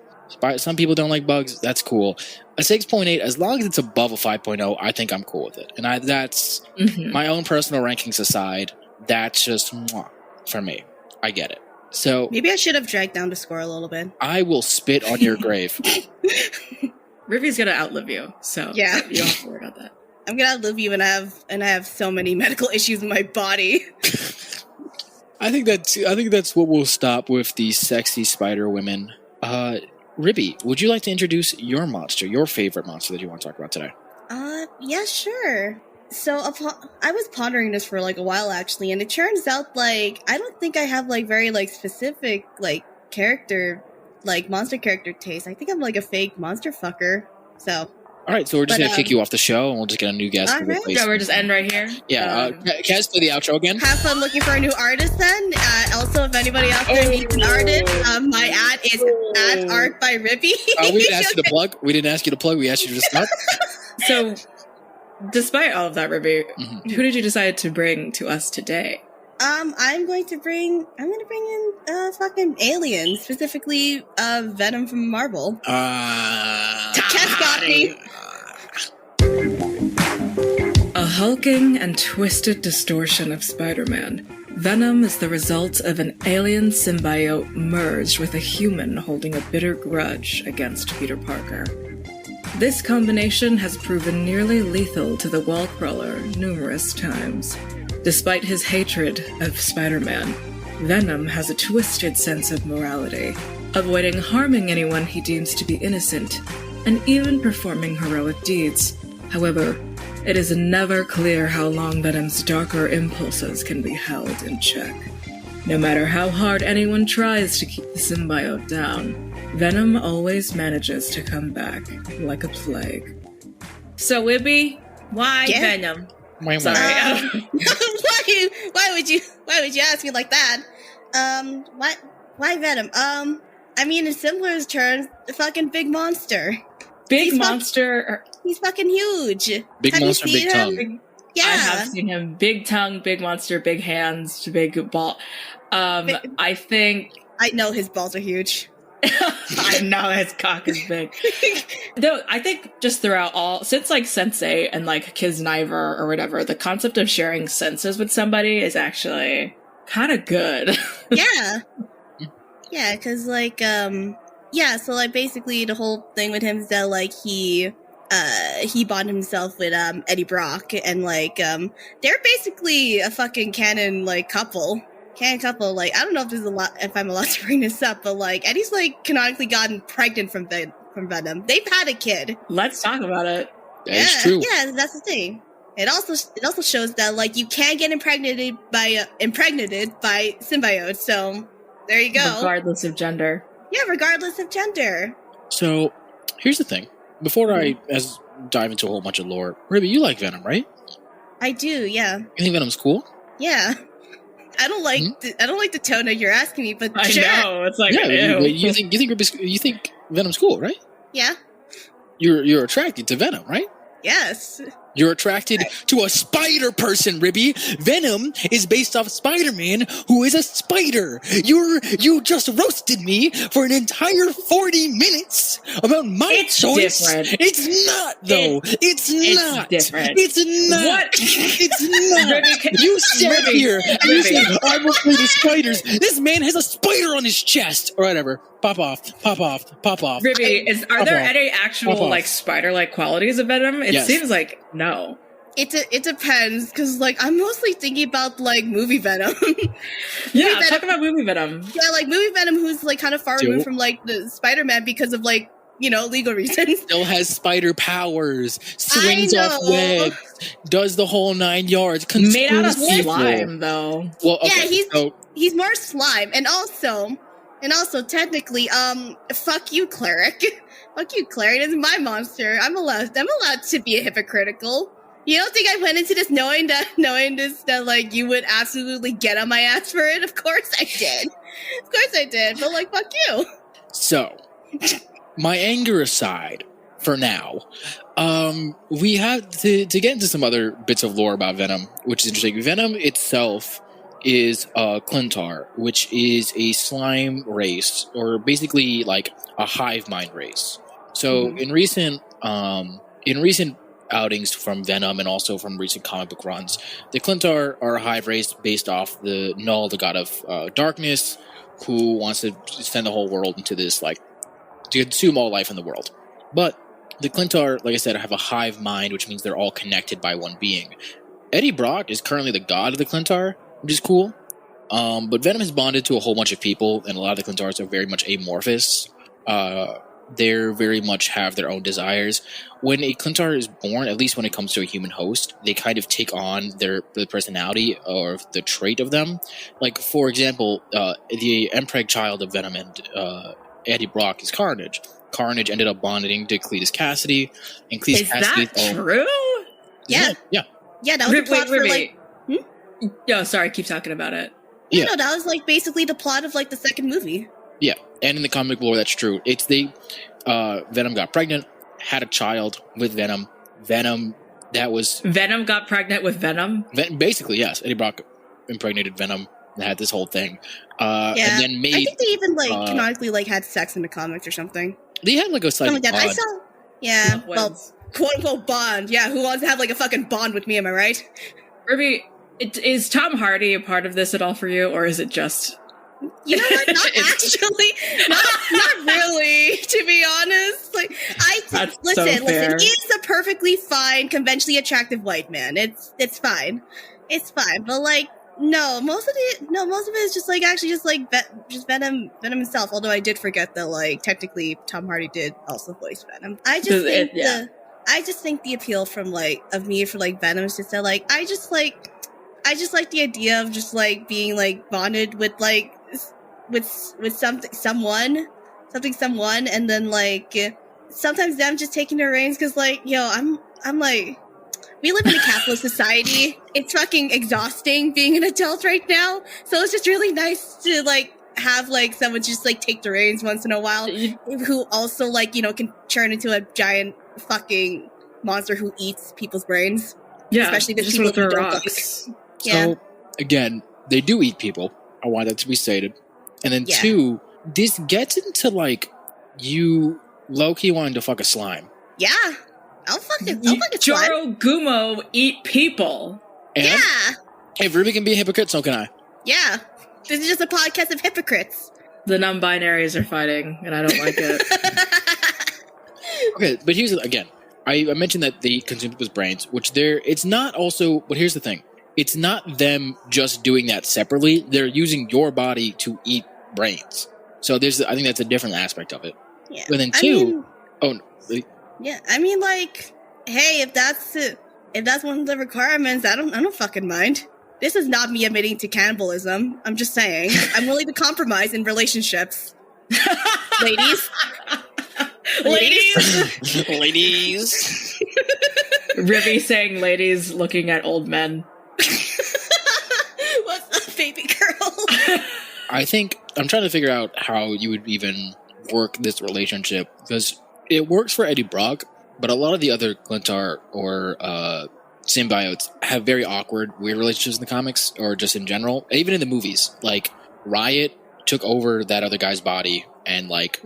Some people don't like bugs. That's cool. A 6.8, as long as it's above a 5.0, I think I'm cool with it. And that's my own personal rankings aside. That's just for me. I get it. So maybe I should have dragged down the score a little bit. I will spit on your grave. Ruby's gonna outlive you, so yeah, you don't have to worry about that. I'm gonna outlive you, and I have so many medical issues in my body. I think that's what we'll stop with the sexy spider women. Ribby, would you like to introduce your monster, your favorite monster that you want to talk about today? Yeah, sure. So I was pondering this for like a while actually, and it turns out like I don't think I have like very like specific like character, like monster character taste. I think I'm like a fake monster fucker. So All right, so we're just But, going to kick you off the show, and we'll just get a new guest to all right. replace So we're you. just end right here. Yeah, Kaz, play the outro again. Have fun looking for a new artist then. Also, if anybody out there needs an artist, my ad is at art by Rippy. We didn't ask you to plug. We didn't ask you to plug. We asked you to just start. So, despite all of that, Ruby, Mhm. who did you decide to bring to us today? I'm going to bring in fucking aliens, specifically Venom from Marvel. Kaz got me. A hulking and twisted distortion of Spider-Man, Venom is the result of an alien symbiote merged with a human holding a bitter grudge against Peter Parker. This combination has proven nearly lethal to the wall-crawler numerous times. Despite his hatred of Spider-Man, Venom has a twisted sense of morality, avoiding harming anyone he deems to be innocent, and even performing heroic deeds. However, it is never clear how long Venom's darker impulses can be held in check. No matter how hard anyone tries to keep the symbiote down, Venom always manages to come back like a plague. So, Wibby, why Yeah. Venom? Wait, Sorry. Why would you ask me like that? Why Venom? I mean, in simpler terms, the fucking big monster. Big He's monster. He's fucking huge. Big Have you monster, seen big him? tongue. Yeah. I have seen him. Big tongue, big monster, big hands, big ball. I think I know his balls are huge. I know his cock is big. No, I think just throughout all, since like Sensei and like Kisniver or whatever, the concept of sharing senses with somebody is actually kind of good. Yeah. Yeah, because like, so like basically the whole thing with him is that like he bonded himself with Eddie Brock, and like they're basically a fucking canon like couple. Like, I don't know if I'm allowed to bring this up, but like Eddie's like canonically gotten pregnant from Venom. They've had a kid. Let's talk about it. That is true. Yeah, that's the thing. It also shows that like you can get impregnated by symbiotes. So there you go. Regardless of gender. Yeah, regardless of gender. So, here's the thing. Before I dive into a whole bunch of lore, Ruby, you like Venom, right? I do. Yeah. You think Venom's cool? Yeah. I don't like the tone that you're asking me, but I sure. know. It's like, Yeah, ew. you think Venom's cool, right? Yeah. You're attracted to Venom, right? Yes. You're attracted to a spider person, Ribby. Venom is based off Spider-Man, who is a spider. You just roasted me for an entire 40 minutes about my It's choice. different. It's not, though. It's not. different. It's not. What? It's not. Ribby, You sat Ribby, here and you Ribby. said, I will play the spiders. This man has a spider on his chest. Or whatever. Pop off. Pop off. Pop off. Ribby, are there off. any Pop actual off. like spider-like qualities of Venom? It Yes. seems like no. It depends, because like I'm mostly thinking about like movie Venom. Yeah, Venom. talk about movie Venom. Yeah, like movie Venom, who's like kind of far Dope. removed from like the Spider-Man because of like legal reasons. Still has spider powers, swings I off know. webs, does the whole 9 yards. Made out of conspiracy evil. slime, though. Well, okay, Yeah, so He's more slime, and also technically, fuck you, cleric. Fuck you, cleric. It's my monster. I'm allowed to be hypocritical. You don't think I went into this knowing that like you would absolutely get on my ass for it? Of course I did. Of course I did. But like, fuck you. So, my anger aside, for now, we have to get into some other bits of lore about Venom, which is interesting. Venom itself is a Clintar, which is a slime race, or basically like a hive mind race. So in recent outings from Venom and also from recent comic book runs, the Clintar are a hive race based off the Null, the god of darkness, who wants to send the whole world into this, like, to consume all life in the world. But the Clintar, like I said, have a hive mind, which means they're all connected by one being. Eddie Brock is currently the god of the Clintar, which is cool. But Venom has bonded to a whole bunch of people, and a lot of the Clintars are very much amorphous. They very much have their own desires. When a Clintar is born, at least when it comes to a human host, they kind of take on the personality or the trait of them. Like, for example, the Empreg child of Venom and Eddie Brock is Carnage. Carnage ended up bonding to Cletus Cassidy, and Cletus Is Cassidy. that true? Yeah. Yeah. Yeah, that was the plot for like. Yo, sorry, keep talking about it. Yeah, no, that was like basically the plot of like the second movie. Yeah, and in the comic lore, that's true. It's Venom got pregnant, had a child with Venom. Venom got pregnant with Venom? Basically, yes. Eddie Brock impregnated Venom and had this whole thing. And then I think they even like canonically like had sex in the comics or something. They had like a slight Something like that. bond. I saw. Yeah, well, quote unquote bond. Yeah, who wants to have like a fucking bond with me? Am I right? Ruby, is Tom Hardy a part of this at all for you, or is it just? You know what? Not actually. Not really. To be honest, like listen. He is a perfectly fine, conventionally attractive white man. It's fine. It's fine. But like, no, most of it is just like actually just like just Venom himself. Although I did forget that like technically Tom Hardy did also voice Venom. I just think the appeal from like of me for like Venom is just that like I just like the idea of just like being like bonded with like with someone, and then like sometimes them just taking their reins because like I'm like, we live in a capitalist society. It's fucking exhausting being an adult right now. So it's just really nice to like have like someone just like take the reins once in a while, who also like can turn into a giant fucking monster who eats people's brains. Yeah, especially the just people who don't rocks. like. Yeah. So again, they do eat people. I want that to be stated. And then two, this gets into like you low-key wanting to fuck a slime. Yeah. I'll fucking slime. Joro Gumo eat people. And yeah. If Ruby can be a hypocrite, so can I. Yeah. This is just a podcast of hypocrites. The non-binaries are fighting, and I don't like it. Okay, but here's again. I mentioned that they consume people's brains, which it's not also, but here's the thing. It's not them just doing that separately. They're using your body to eat brains. So I think that's a different aspect of it. Yeah. But then two, yeah, I mean, like, hey, if that's one of the requirements, I don't fucking mind. This is not me admitting to cannibalism. I'm just saying, I'm willing to compromise in relationships. Ladies. Ladies. Ribby saying ladies looking at old men. What's up, baby girl? I think I'm trying to figure out how you would even work this relationship, because it works for Eddie Brock, but a lot of the other Glintar or symbiotes have very awkward, weird relationships in the comics, or just in general, even in the movies. Like Riot took over that other guy's body and like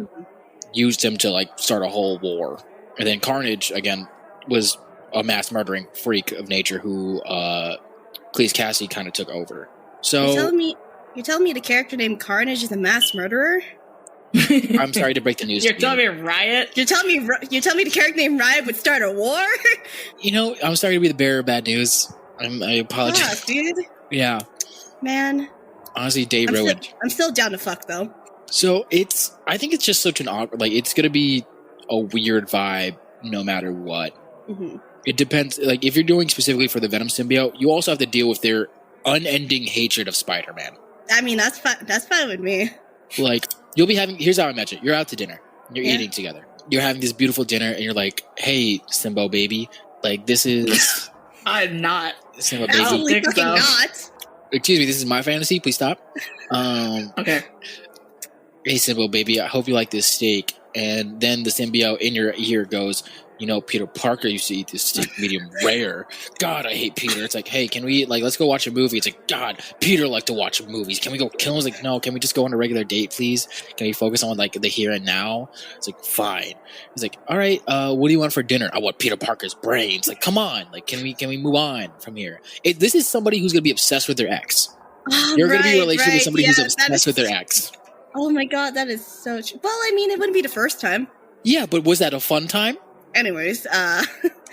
used him to like start a whole war, and then Carnage again was a mass murdering freak of nature who Cletus Cassidy kind of took over. So you're telling me the character named Carnage is a mass murderer? I'm sorry to break the news. You're telling me Riot? You're telling me the character named Riot would start a war? I'm sorry to be the bearer of bad news. I apologize. Fuck, dude. Yeah. Man. Honestly, day ruined. I'm still down to fuck, though. So I think it's just such an awkward, like, it's going to be a weird vibe no matter what. Mm-hmm. It depends, like, if you're doing specifically for the Venom symbiote, you also have to deal with their unending hatred of Spider-Man. I mean, that's fine with me. Like, you'll be here's how I imagine it. You're out to dinner. You're eating together. You're having this beautiful dinner, and you're like, hey, Simbo baby, like, this is... I'm not. Simbo baby. Absolutely fucking not. Excuse me, this is my fantasy. Please stop. Okay. Hey, Simbo baby, I hope you like this steak. And then the symbiote in your ear goes, Peter Parker used to eat this steak medium rare. God, I hate Peter. It's like, hey, can we, like, let's go watch a movie? It's like, God, Peter liked to watch movies. Can we go kill him? It's like, no, can we just go on a regular date, please? Can we focus on, like, the here and now? It's like, fine. He's like, all right, what do you want for dinner? I want Peter Parker's brains. Like, come on. Like, can we move on from here? This is somebody who's going to be obsessed with their ex. You're going to be in a relationship with somebody who's obsessed with their ex. Oh my God, that is so true. Well, I mean, it wouldn't be the first time. Yeah, but was that a fun time? Anyways, moving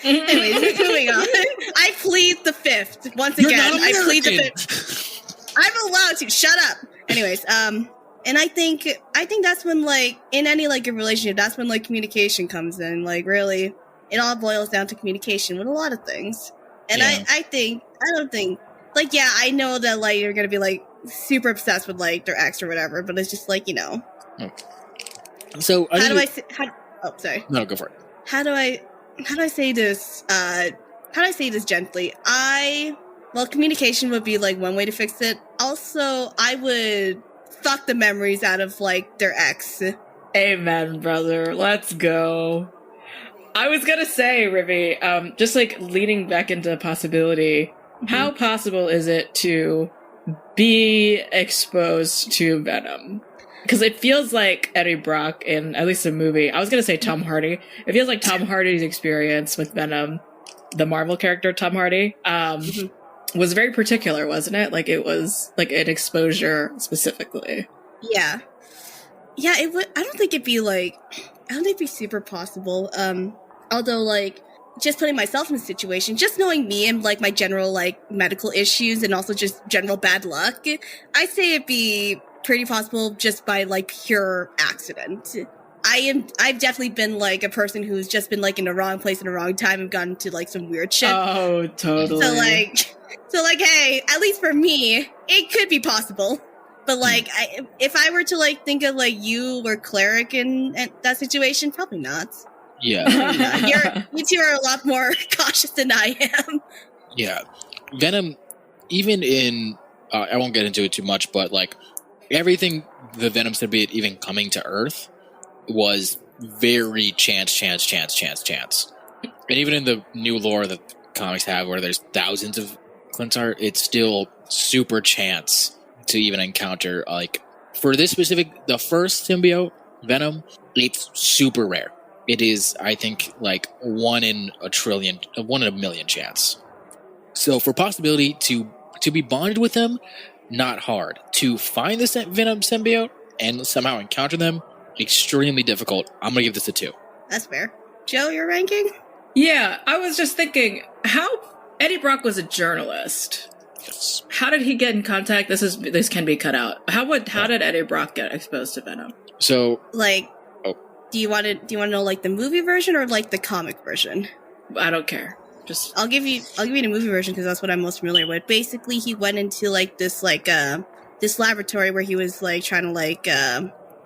on. I plead the fifth. Once again, I plead the fifth. I'm allowed to. Shut up. Anyways, and I think that's when, like, in any, like, a relationship, that's when, like, communication comes in. Like, really, it all boils down to communication with a lot of things. And I don't think, like, yeah, I know that, like, you're gonna be, like, super obsessed with, like, their ex or whatever, but it's just, like, So how do I say? Oh, sorry. No, go for it. How do I say this? How do I say this gently? Communication would be like one way to fix it. Also, I would fuck the memories out of like their ex. Amen, brother. Let's go. I was gonna say, Ribby, just like leading back into possibility, how possible is it to be exposed to Venom? Because it feels like Eddie Brock in at least a movie. I was gonna say Tom Hardy. It feels like Tom Hardy's experience with Venom, the Marvel character Tom Hardy, was very particular, wasn't it? Like it was like an exposure specifically. Yeah, it would. I don't think it'd be super possible. Although, like, just putting myself in the situation, just knowing me and, like, my general, like, medical issues and also just general bad luck, I'd say it'd be pretty possible just by, like, pure accident. I've definitely been, like, a person who's just been, like, in the wrong place in the wrong time and gotten to, like, some weird shit. Oh, totally. So, like, hey, at least for me, it could be possible. But, like, if I were to, like, think of, like, you or Cleric in that situation, probably not. Yeah. You two are a lot more cautious than I am. Yeah. Venom, even in, I won't get into it too much, but like everything the Venom symbiote even coming to Earth was very chance. And even in the new lore that comics have where there's thousands of Clintar, it's still super chance to even encounter, like, for this specific, the first symbiote, Venom, it's super rare. It is, I think, like 1 in a million chance. So for possibility to be bonded with them, not hard. To find this Venom symbiote and somehow encounter them, extremely difficult. I'm going to give this a 2. That's fair. Joe, your ranking? Yeah, I was just thinking, how Eddie Brock was a journalist. Yes. How did he get in contact? This can be cut out. How did Eddie Brock get exposed to Venom? So, like, do you want to know like the movie version or like the comic version? I don't care. Just I'll give you the movie version because that's what I'm most familiar with. Basically, he went into like this this laboratory where he was like trying to like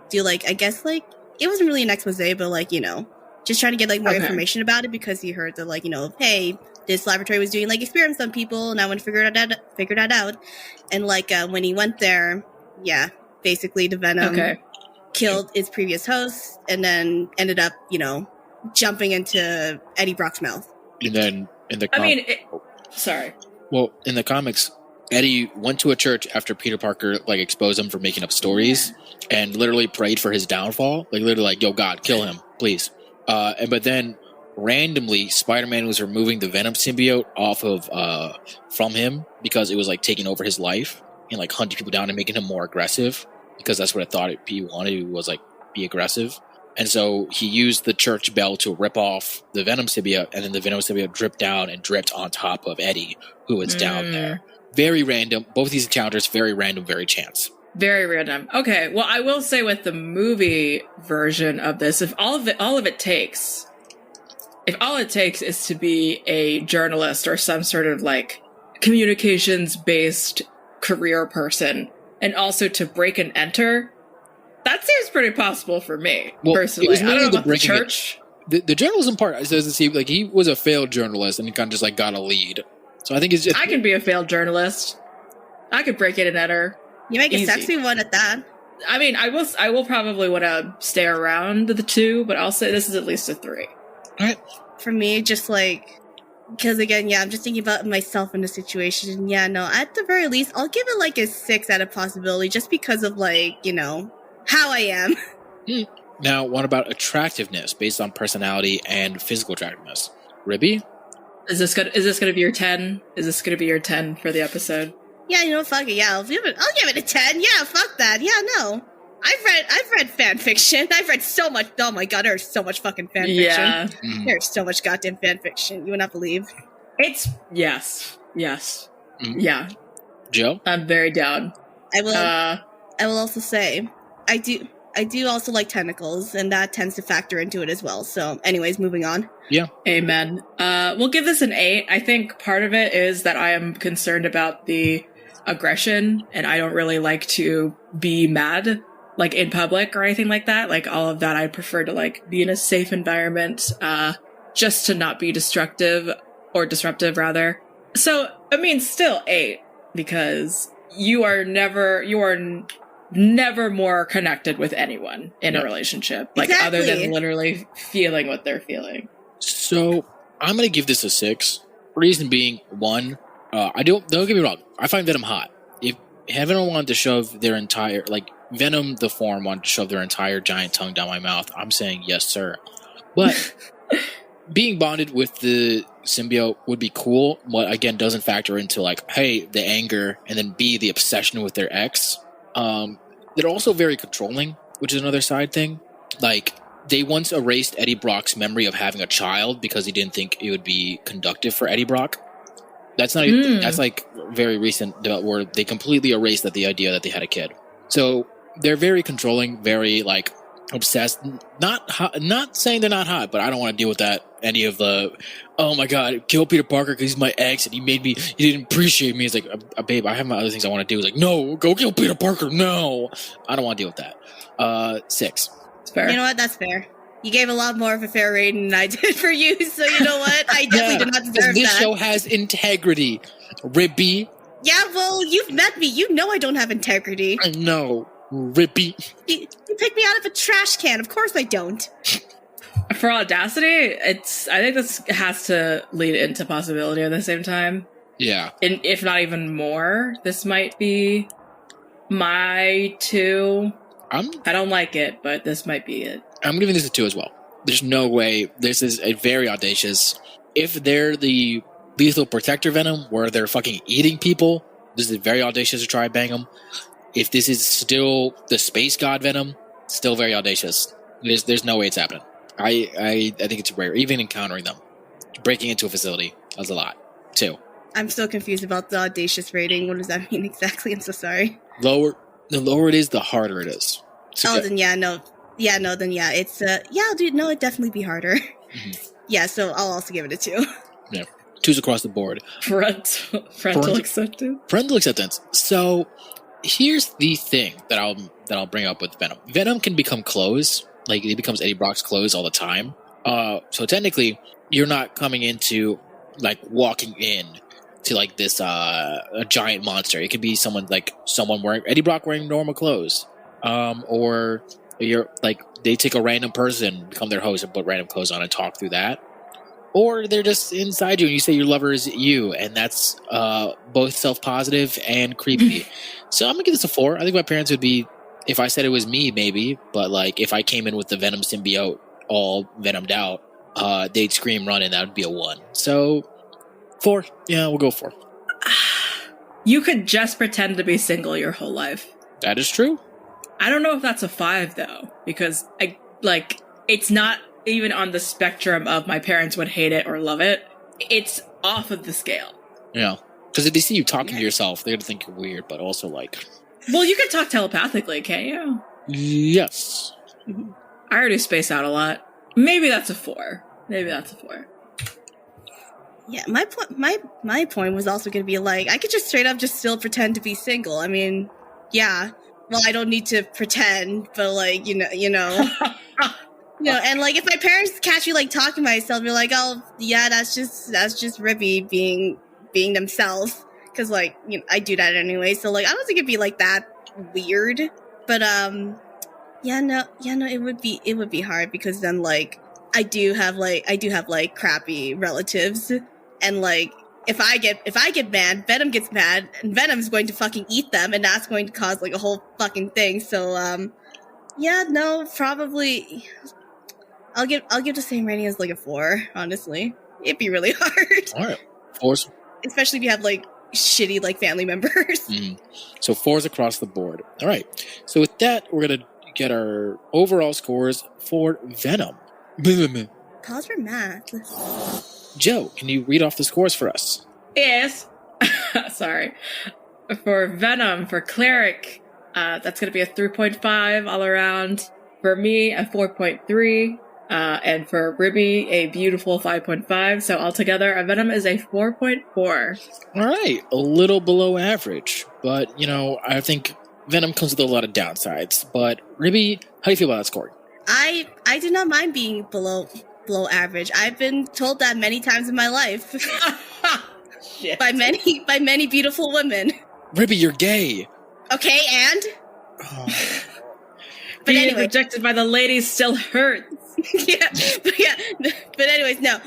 do like, I guess like it wasn't really an expose, but like, you know, just trying to get like more information about it because he heard that like, you know, hey, this laboratory was doing like experiments on people and I want to figure that out. And like when he went there, yeah, basically the Venom killed its previous host and then ended up, you know, jumping into Eddie Brock's mouth. And then in the sorry. Well, in the comics, Eddie went to a church after Peter Parker like exposed him for making up stories and literally prayed for his downfall. Like literally like, yo, God, kill him, please. But then randomly Spider-Man was removing the Venom symbiote off of from him because it was like taking over his life and like hunting people down and making him more aggressive. Because that's what I thought he wanted, was like be aggressive. And so he used the church bell to rip off the Venom symbiote, and then the Venom symbiote dripped down and dripped on top of Eddie, who was down there. Very random. Both these encounters, very random, very chance. Very random. Okay, well, I will say with the movie version of this, if all it takes is to be a journalist or some sort of like communications-based career person, and also to break and enter, that seems pretty possible for me, personally. I don't know about the church. The journalism part, it says like he was a failed journalist and he kind of just like got a lead. So I think it's just... I can be a failed journalist. I could break in and enter. You make a sexy one at that. I mean, I will probably want to stay around the 2, but I'll say this is at least a 3. All right. For me, just like... Because again, yeah, I'm just thinking about myself in the situation. Yeah, no, at the very least, I'll give it like a 6 out of possibility just because of like, you know, how I am. Now, what about attractiveness based on personality and physical attractiveness? Ribby? Is this gonna be your 10? Is this gonna be your 10 for the episode? Yeah, you know, fuck it. Yeah, I'll give it a 10. Yeah, fuck that. Yeah, no. I've read fan fiction. I've read so much. Oh my god, there's so much fucking fan fiction. Yeah. There's so much goddamn fan fiction. You would not believe. It's yes. Yeah. Joe? I'm very down. I will also say I do also like tentacles, and that tends to factor into it as well. So anyways, moving on. Yeah. Amen. We'll give this an 8. I think part of it is that I am concerned about the aggression, and I don't really like to be mad. like in public or anything like that. Like all of that, I prefer to like be in a safe environment, just to not be destructive or disruptive rather. So, I mean, still 8 because you are never more connected with anyone in a relationship, like other than literally feeling what they're feeling. So I'm going to give this a 6. Reason being, 1, don't get me wrong. I find Venom hot. If Venom wanted to shove their entire, like Venom, the form, wanted to shove their entire giant tongue down my mouth, I'm saying yes, sir. But being bonded with the symbiote would be cool, but again, doesn't factor into like, hey, the anger, and then B, the obsession with their ex. They're also very controlling, which is another side thing. Like, they once erased Eddie Brock's memory of having a child because he didn't think it would be conductive for Eddie Brock. That's not even, that's like very recent, where they completely erased the idea that they had a kid. So they're very controlling, very like obsessed. Not saying they're not hot, but I don't want to deal with that. Any of the, oh my god, kill Peter Parker because he's my ex and he didn't appreciate me. It's like, babe, I have my other things I want to do. It's like, no, go kill Peter Parker. No, I don't want to deal with that. 6. It's fair. You know what? That's fair. You gave a lot more of a fair rating than I did for you, so you know what? I definitely did not deserve this that. Show has integrity, Ribby. Yeah, well, you've met me. You know I don't have integrity. I know, Ribby. You picked me out of a trash can. Of course I don't. For Audacity, I think this has to lead into possibility at the same time. Yeah. And if not even more, this might be my 2. I don't like it, but this might be it. I'm giving this a 2 as well. There's no way. This is a very audacious. If they're the lethal protector Venom, where they're fucking eating people, this is very audacious to try and bang them. If this is still the space god Venom, still very audacious. There's no way it's happening. I think it's rare. Even encountering them. Breaking into a facility, that's a lot. 2. I'm still confused about the audacious rating. What does that mean exactly? I'm so sorry. The lower it is, the harder it is. So then it's dude, no, it'd definitely be harder. Mm-hmm. Yeah, so I'll also give it a 2. Yeah, 2s across the board. Parental acceptance. Parental acceptance. So here's the thing that I'll bring up with Venom. Venom can become clothes, like he becomes Eddie Brock's clothes all the time. So technically, you're not coming into like walking in to like this a giant monster. It could be someone wearing Eddie Brock wearing normal clothes. Or you're like they take a random person, become their host, and put random clothes on and talk through that. Or they're just inside you and you say your lover is you, and that's both self-positive and creepy. So I'm gonna give this a 4. I think my parents would be, if I said it was me, maybe, but like if I came in with the Venom symbiote all venomed out, they'd scream run, and that would be a 1. So 4. Yeah, we'll go 4. You could just pretend to be single your whole life. That is true. I don't know if that's a 5 though, because it's not even on the spectrum of my parents would hate it or love it. It's off of the scale. Yeah, because if they see you talking to yourself, they're gonna think you're weird, but also like. Well, you can talk telepathically, can't you? Yes. Mm-hmm. I already space out a lot. Maybe that's a 4. Yeah, my point was also going to be like, I could just straight up just still pretend to be single. I mean, yeah. Well, I don't need to pretend, but like, you know, and like if my parents catch you like talking to myself, you're like, oh yeah, that's just Ribby being themselves, because like I do that anyway. So like I don't think it'd be like that weird, but it would be hard, because then like I do have crappy relatives, and like if I get mad, Venom gets mad, and Venom's going to fucking eat them, and that's going to cause like a whole fucking thing. So probably I'll give the same rating as like a 4. Honestly, it'd be really hard. All right, 4s, especially if you have like shitty like family members. So 4s across the board. All right. So with that, we're gonna get our overall scores for Venom. Pause for math. Joe, can you read off the scores for us? Yes. Sorry. For Venom, for Cleric, that's going to be a 3.5 all around. For me, a 4.3. And for Ribby, a beautiful 5.5. So altogether, a Venom is a 4.4. All right. A little below average. But, I think Venom comes with a lot of downsides. But Ribby, how do you feel about that score? I do not mind being below average. I've been told that many times in my life. Shit. by many beautiful women. Ribby, you're gay. Okay, and Oh. but Being anyway, rejected by the ladies still hurts. but anyways, no.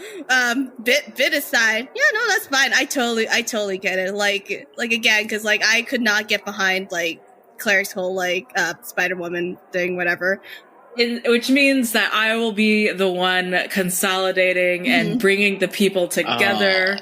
Bit aside, yeah, no, that's fine. I totally get it. Like again, because like I could not get behind like Cleric's whole like Spider-Woman thing, whatever. Which means that I will be the one consolidating and bringing the people together.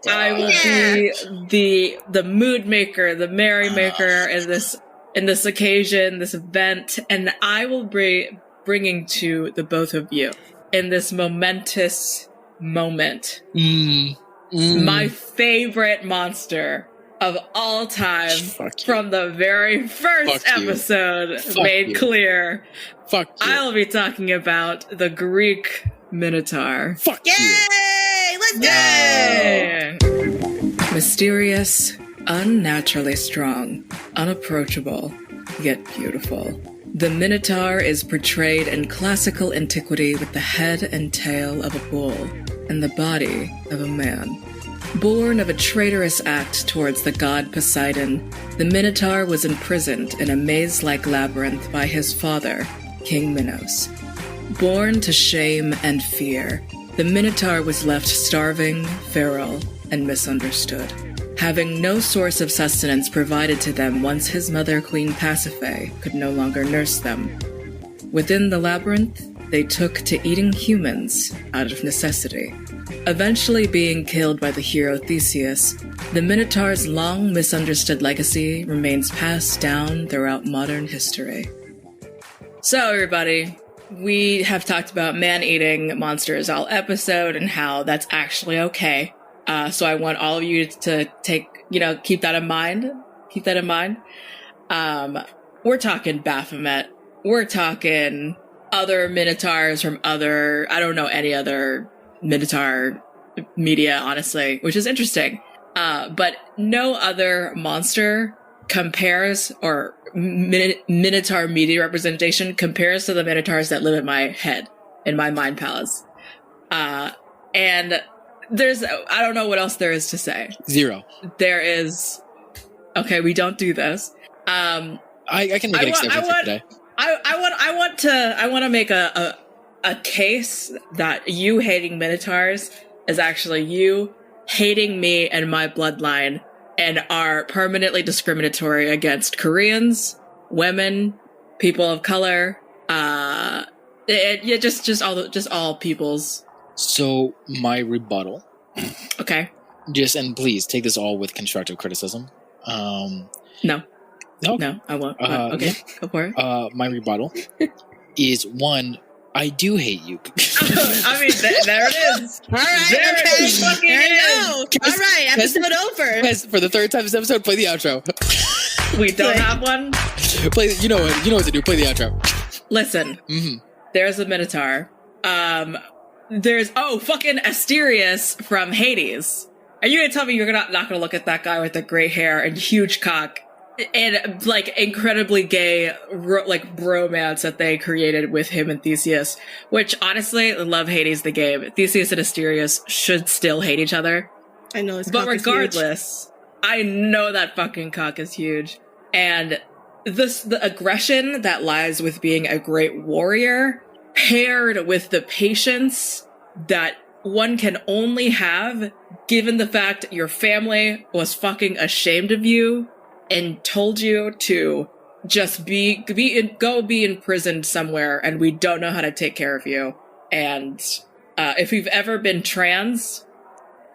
I will be the mood maker, the merry maker in this occasion, this event, and I will be bringing to the both of you in this momentous moment my favorite monster of all time from the very first episode made clear. Fuck you. I'll be talking about the Greek Minotaur. Fuck Yay! you. Let's go! Yay! Mysterious, unnaturally strong, unapproachable, yet beautiful. The Minotaur is portrayed in classical antiquity with the head and tail of a bull and the body of a man. Born of a traitorous act towards the god Poseidon, the Minotaur was imprisoned in a maze-like labyrinth by his father, King Minos. Born to shame and fear, the Minotaur was left starving, feral, and misunderstood, having no source of sustenance provided to them once his mother, Queen Pasiphae, could no longer nurse them. Within the labyrinth, they took to eating humans out of necessity. Eventually being killed by the hero Theseus, the Minotaur's long misunderstood legacy remains passed down throughout modern history. So everybody, we have talked about man-eating monsters all episode and how that's actually okay. So I want all of you to keep that in mind. Keep that in mind. We're talking Baphomet. We're talking other Minotaurs from I don't know any other Minotaur media, honestly, which is interesting. But no other monster compares, or Minotaur media representation compares to the Minotaurs that live in my head, in my mind palace. And I don't know what else there is to say. Zero. There is, okay, we don't do this. I can make an exception for today. I want to make a case that you hating Minotaurs is actually you hating me and my bloodline and are permanently discriminatory against Koreans, women, people of color, just all peoples. So my rebuttal. Okay. And please take this all with constructive criticism. No, No, I won't. Okay, go for it. My rebuttal is one. I do hate you. I mean, there it is. All right, There okay. it fucking There you is. go. All right, episode over. Guys, for the third time this episode, play the outro. We don't have one. You know what to do. Play the outro. Listen, there's a Minotaur. There's fucking Asterius from Hades. Are you gonna tell me you're not gonna look at that guy with the gray hair and huge cock and like incredibly gay bromance that they created with him and Theseus? Which honestly, I love Hades the game. Theseus and Asterius should still hate each other. I know, But regardless, I know that fucking cock is huge. And the aggression that lies with being a great warrior, paired with the patience that one can only have given the fact your family was fucking ashamed of you and told you to just go be imprisoned somewhere and we don't know how to take care of you. And if you've ever been trans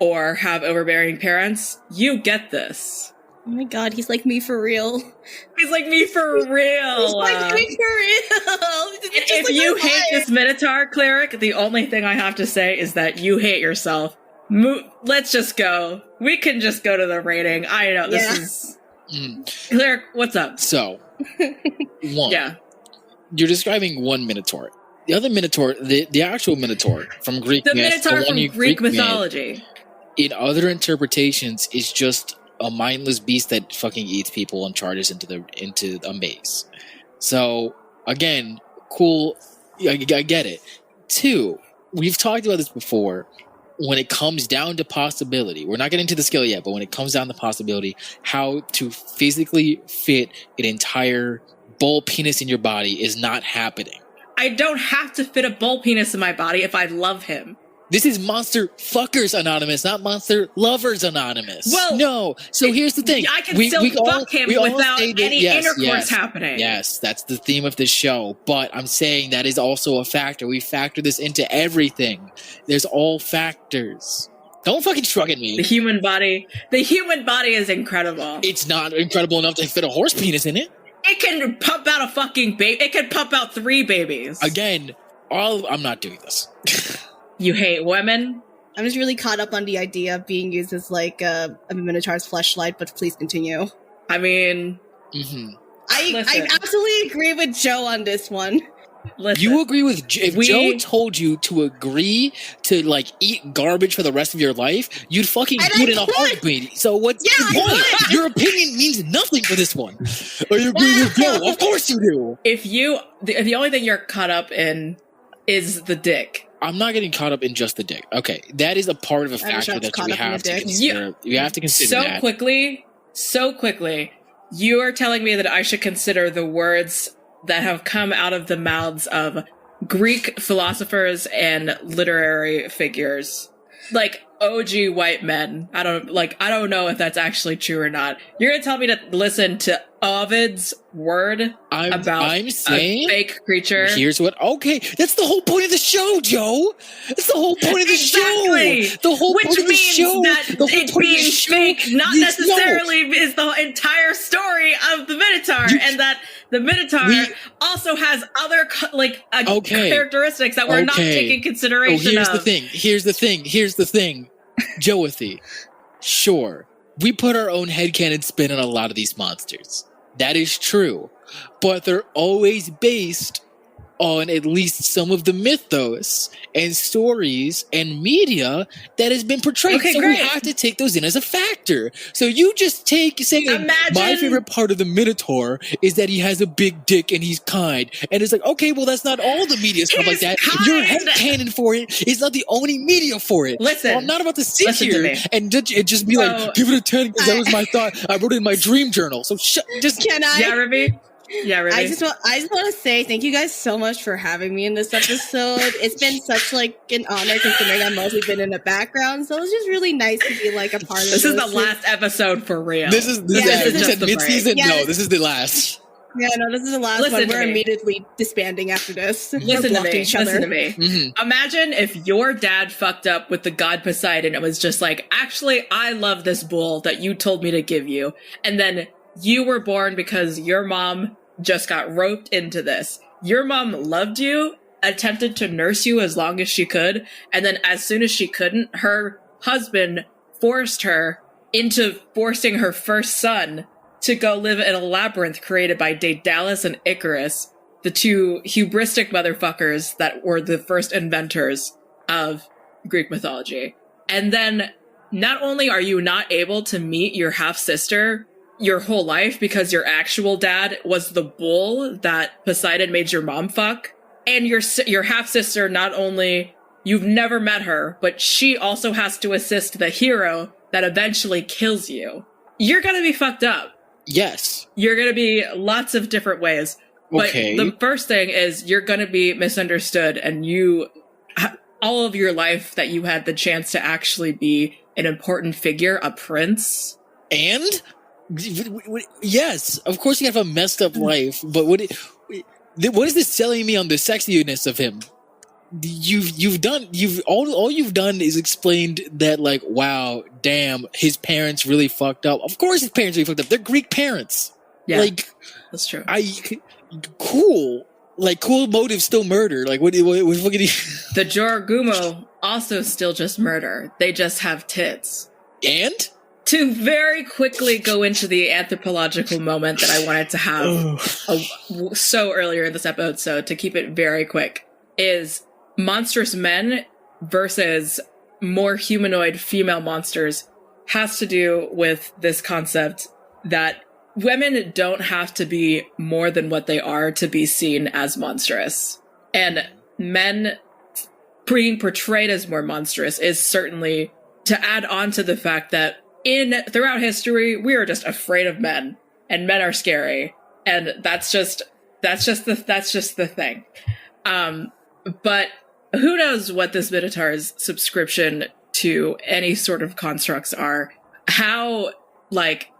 or have overbearing parents, you get this. Oh my god, he's like me for real. He's like me for real. He's like me for real. If you hate this Minotaur cleric, the only thing I have to say is that you hate yourself. Let's just go. We can just go to the rating. I know this is... Cleric, what's up? So, one. Yeah. You're describing one Minotaur. The other Minotaur, the actual Minotaur from Greek The myth, Minotaur the one from you Greek myth, mythology. in other interpretations, is just a mindless beast that fucking eats people and charges into a maze. So again, cool. I get it. 2, we've talked about this before. When it comes down to possibility, we're not getting into the skill yet, but when it comes down to possibility, how to physically fit an entire bull penis in your body is not happening. I don't have to fit a bull penis in my body if I love him. This is Monster Fuckers Anonymous, not Monster Lovers Anonymous. Well, no. So here's the thing. I can still fuck him without any intercourse happening. Yes, that's the theme of this show. But I'm saying that is also a factor. We factor this into everything. There's all factors. Don't fucking shrug at me. The human body is incredible. It's not incredible enough to fit a horse penis in it. It can pump out a fucking baby. It can pump out 3 babies. Again, I'm not doing this. You hate women? I'm just really caught up on the idea of being used as like a Minotaur's fleshlight, but please continue. I mean... Mm-hmm. I absolutely agree with Joe on this one. Listen, you agree with if Joe told you to agree to like eat garbage for the rest of your life, you'd fucking do it in a heartbeat. So what's the point? Your opinion means nothing for this one. Or you agree with Joe? Of course you do. If the only thing you're caught up in is the dick. I'm not getting caught up in just the dick. Okay, that is a part of a factor that we have to consider. You have to consider that. So quickly, you are telling me that I should consider the words that have come out of the mouths of Greek philosophers and literary figures, like OG white men. I don't know if that's actually true or not. You're gonna tell me to listen to Ovid's word about a fake creature? Here's what. Okay, that's the whole point of the show, Joe. That's the whole point of the show. The whole point of the show. That it being fake not necessarily is the entire story of the Minotaur, and that the Minotaur also has other characteristics that we're not taking consideration of. Here's the thing. Joathy, sure, we put our own headcanon spin on a lot of these monsters. That is true. But they're always based on at least some of the mythos and stories and media that has been portrayed. Okay, so great. we have to take those in as a factor. So you just my favorite part of the Minotaur is that he has a big dick and he's kind. And it's like, okay, well, that's not all the media stuff like that. Kind. Your headcanon for it is not the only media for it. Listen. So I'm not about to sit here and just be like, give it a 10 because that was my thought. I wrote it in my dream journal. So Can I? Yeah, Ruby? Yeah, really. I just want to say thank you guys so much for having me in this episode. It's been such an honor considering I've mostly been in the background, so it was just really nice to be a part of this. This is the last episode for real. This is just mid-season. Yeah, no, this is the last. Yeah, no, this is the last one. We're immediately disbanding after this. Listen to me. Listen to me. Mm-hmm. Imagine if your dad fucked up with the god Poseidon and it was just like, actually, I love this bull that you told me to give you, and then you were born because your mom just got roped into this. Your mom loved you, attempted to nurse you as long as she could, and then as soon as she couldn't, her husband forced her into forcing her first son to go live in a labyrinth created by Daedalus and Icarus, the 2 hubristic motherfuckers that were the first inventors of Greek mythology. And then not only are you not able to meet your half-sister your whole life because your actual dad was the bull that Poseidon made your mom fuck, and your half-sister, not only you've never met her, but she also has to assist the hero that eventually kills you. You're gonna be fucked up. Yes. You're gonna be lots of different ways. But the first thing is you're gonna be misunderstood, and all of your life that you had the chance to actually be an important figure, a prince. And? Yes, of course you have a messed up life, but what is this telling me on the sexiness of him? All you've done is explained that, like, wow, damn, his parents really fucked up. Of course his parents really fucked up. They're Greek parents. Yeah, like, that's true. Cool. Like, cool motive, still murder. Like, what fucking... The Joragumo also still just murder. They just have tits. And? To very quickly go into the anthropological moment that I wanted to have so earlier in this episode, to keep it very quick, is monstrous men versus more humanoid female monsters has to do with this concept that women don't have to be more than what they are to be seen as monstrous. And men being portrayed as more monstrous is certainly to add on to the fact that throughout history, we are just afraid of men, and men are scary. And that's just the thing. But who knows what this Minotaur's subscription to any sort of constructs are. How, like,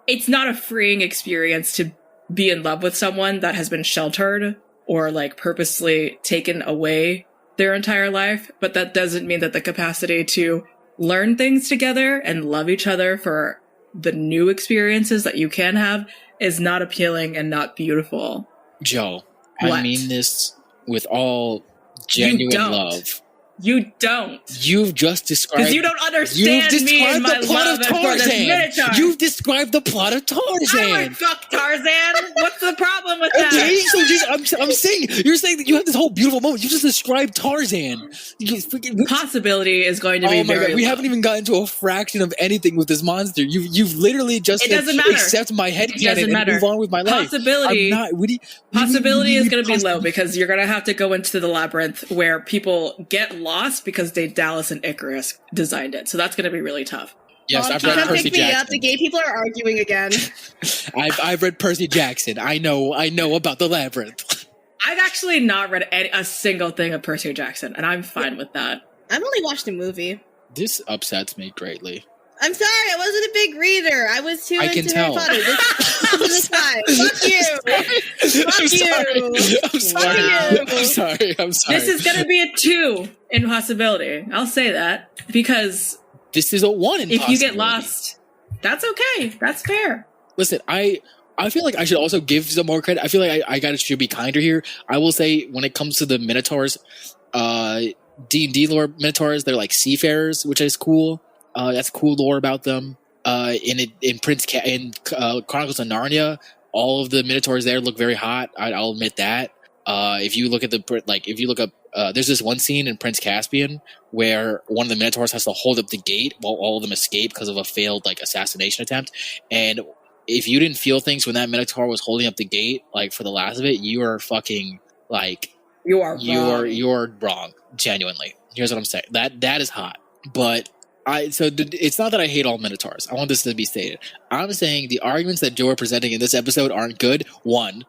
it's not a freeing experience to be in love with someone that has been sheltered or, like, purposely taken away their entire life. But that doesn't mean that the capacity to learn things together and love each other for the new experiences that you can have is not appealing and not beautiful. Joe, What? I mean this with all genuine love. You don't. You've just described... Because you don't understand me and my love for this Minotaur. You've described the plot of Tarzan. I would fuck Tarzan. What's the problem with that? Okay, so I'm saying, you're saying that you have this whole beautiful moment. You just described Tarzan. Possibility is going to be very God, we low. haven't even gotten to a fraction of anything with this monster. You've literally just said, accept my headcanon and move on with my life. Possibility is going to be low because you're going to have to go into the labyrinth where people get lost because Dallas and Icarus designed it. So that's going to be really tough. Yes, I've read Percy Jackson. The gay people are arguing again. I've read Percy Jackson. I know about the labyrinth. I've actually not read a single thing of Percy Jackson, and I'm fine with that. I've only watched the movie. This upsets me greatly. I'm sorry, I wasn't a big reader. I was too into tell. Harry Potter. This is fine. Fuck you. Fuck you. I'm sorry. I'm sorry. This is going to be a 2 in possibility. I'll say that because this is a 1 in possibility. If you get lost, that's okay. That's fair. Listen, I feel like I should also give some more credit. I feel like I should be kinder here. I will say when it comes to the Minotaurs, D&D lore Minotaurs, they're like seafarers, which is cool. That's cool lore about them. In Chronicles of Narnia, all of the Minotaurs there look very hot. I'll admit that. If you look up, there's this one scene in Prince Caspian where one of the Minotaurs has to hold up the gate while all of them escape because of a failed assassination attempt. And if you didn't feel things when that Minotaur was holding up the gate, for the last of it, you are fucking you're wrong. Genuinely, here's what I'm saying. That is hot, but. It's not that I hate all Minotaurs. I want this to be stated. I'm saying the arguments that Joe are presenting in this episode aren't good. 1.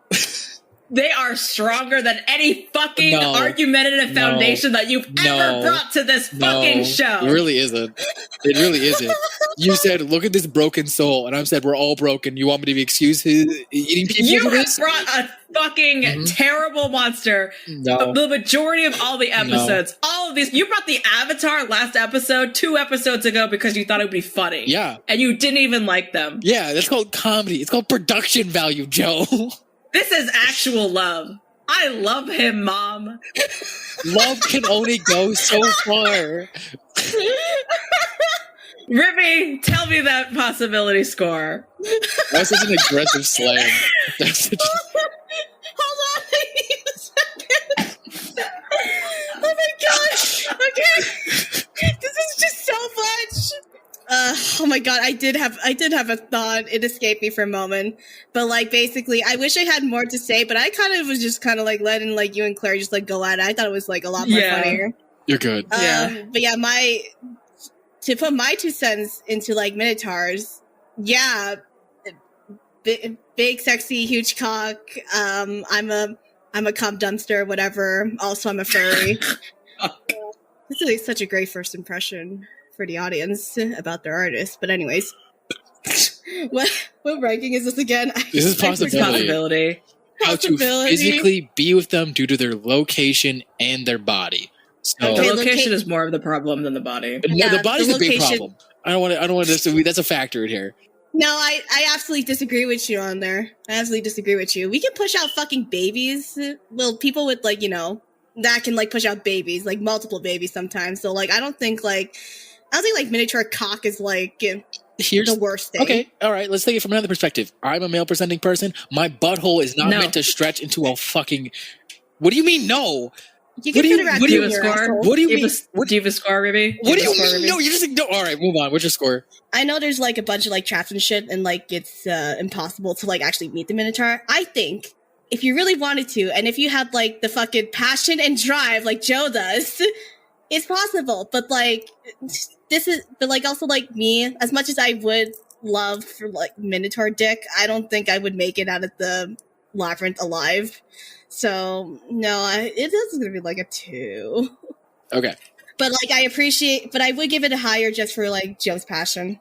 They are stronger than any fucking argumentative foundation that you've ever brought to this fucking show. It really isn't. It really isn't. You said, look at this broken soul. And I said, we're all broken. You want me to be excused eating people You for have this? brought a fucking terrible monster. No. The majority of all the episodes, all of these. You brought the Avatar last episode 2 episodes ago because you thought it would be funny. Yeah. And you didn't even like them. Yeah, that's called comedy. It's called production value, Joe. This is actual love. I love him, Mom. Love can only go so far. Ribby, tell me that possibility score. That's such an aggressive slam. Hold on, I need a second. Oh my gosh. Okay. This is just so much. Oh my god, I did have a thought. It escaped me for a moment. But basically, I wish I had more to say, but I kind of was just letting you and Claire just go at it. I thought it was a lot more funnier. You're good. But yeah, to put my 2 cents into Minotaurs, yeah, big, sexy, huge cock. I'm a cum dumpster, whatever. Also, I'm a furry. This is such a great first impression for the audience about their artist. But anyways, what ranking is this again? This is possibility. How to physically be with them due to their location and their body. So, the location is more of the problem than the body. No, the body's a big problem. I don't want to. That's a factor in here. No, I absolutely disagree with you on there. I absolutely disagree with you. We can push out fucking babies. Well, people with that can push out babies, multiple babies sometimes. So I don't think miniature cock is Here's the worst thing. Okay, all right. Let's take it from another perspective. I'm a male presenting person. My butthole is not meant to stretch into a fucking. What do you mean no? You can fit a raccoon Do you in have a your score? asshole. What do you Do mean? you have a score, Ruby? What do you mean? No, you just no. All right, move on. What's your score? I know there's like a bunch of like traps and shit, and like it's impossible to like actually meet the Minotaur. I think if you really wanted to, and if you had like the fucking passion and drive like Joe does, it's possible. But like but like also like me, as much as I would love for like Minotaur dick, I don't think I would make it out of the labyrinth alive. So no, it is gonna be like a 2. Okay. But like but I would give it a higher just for like Joe's passion,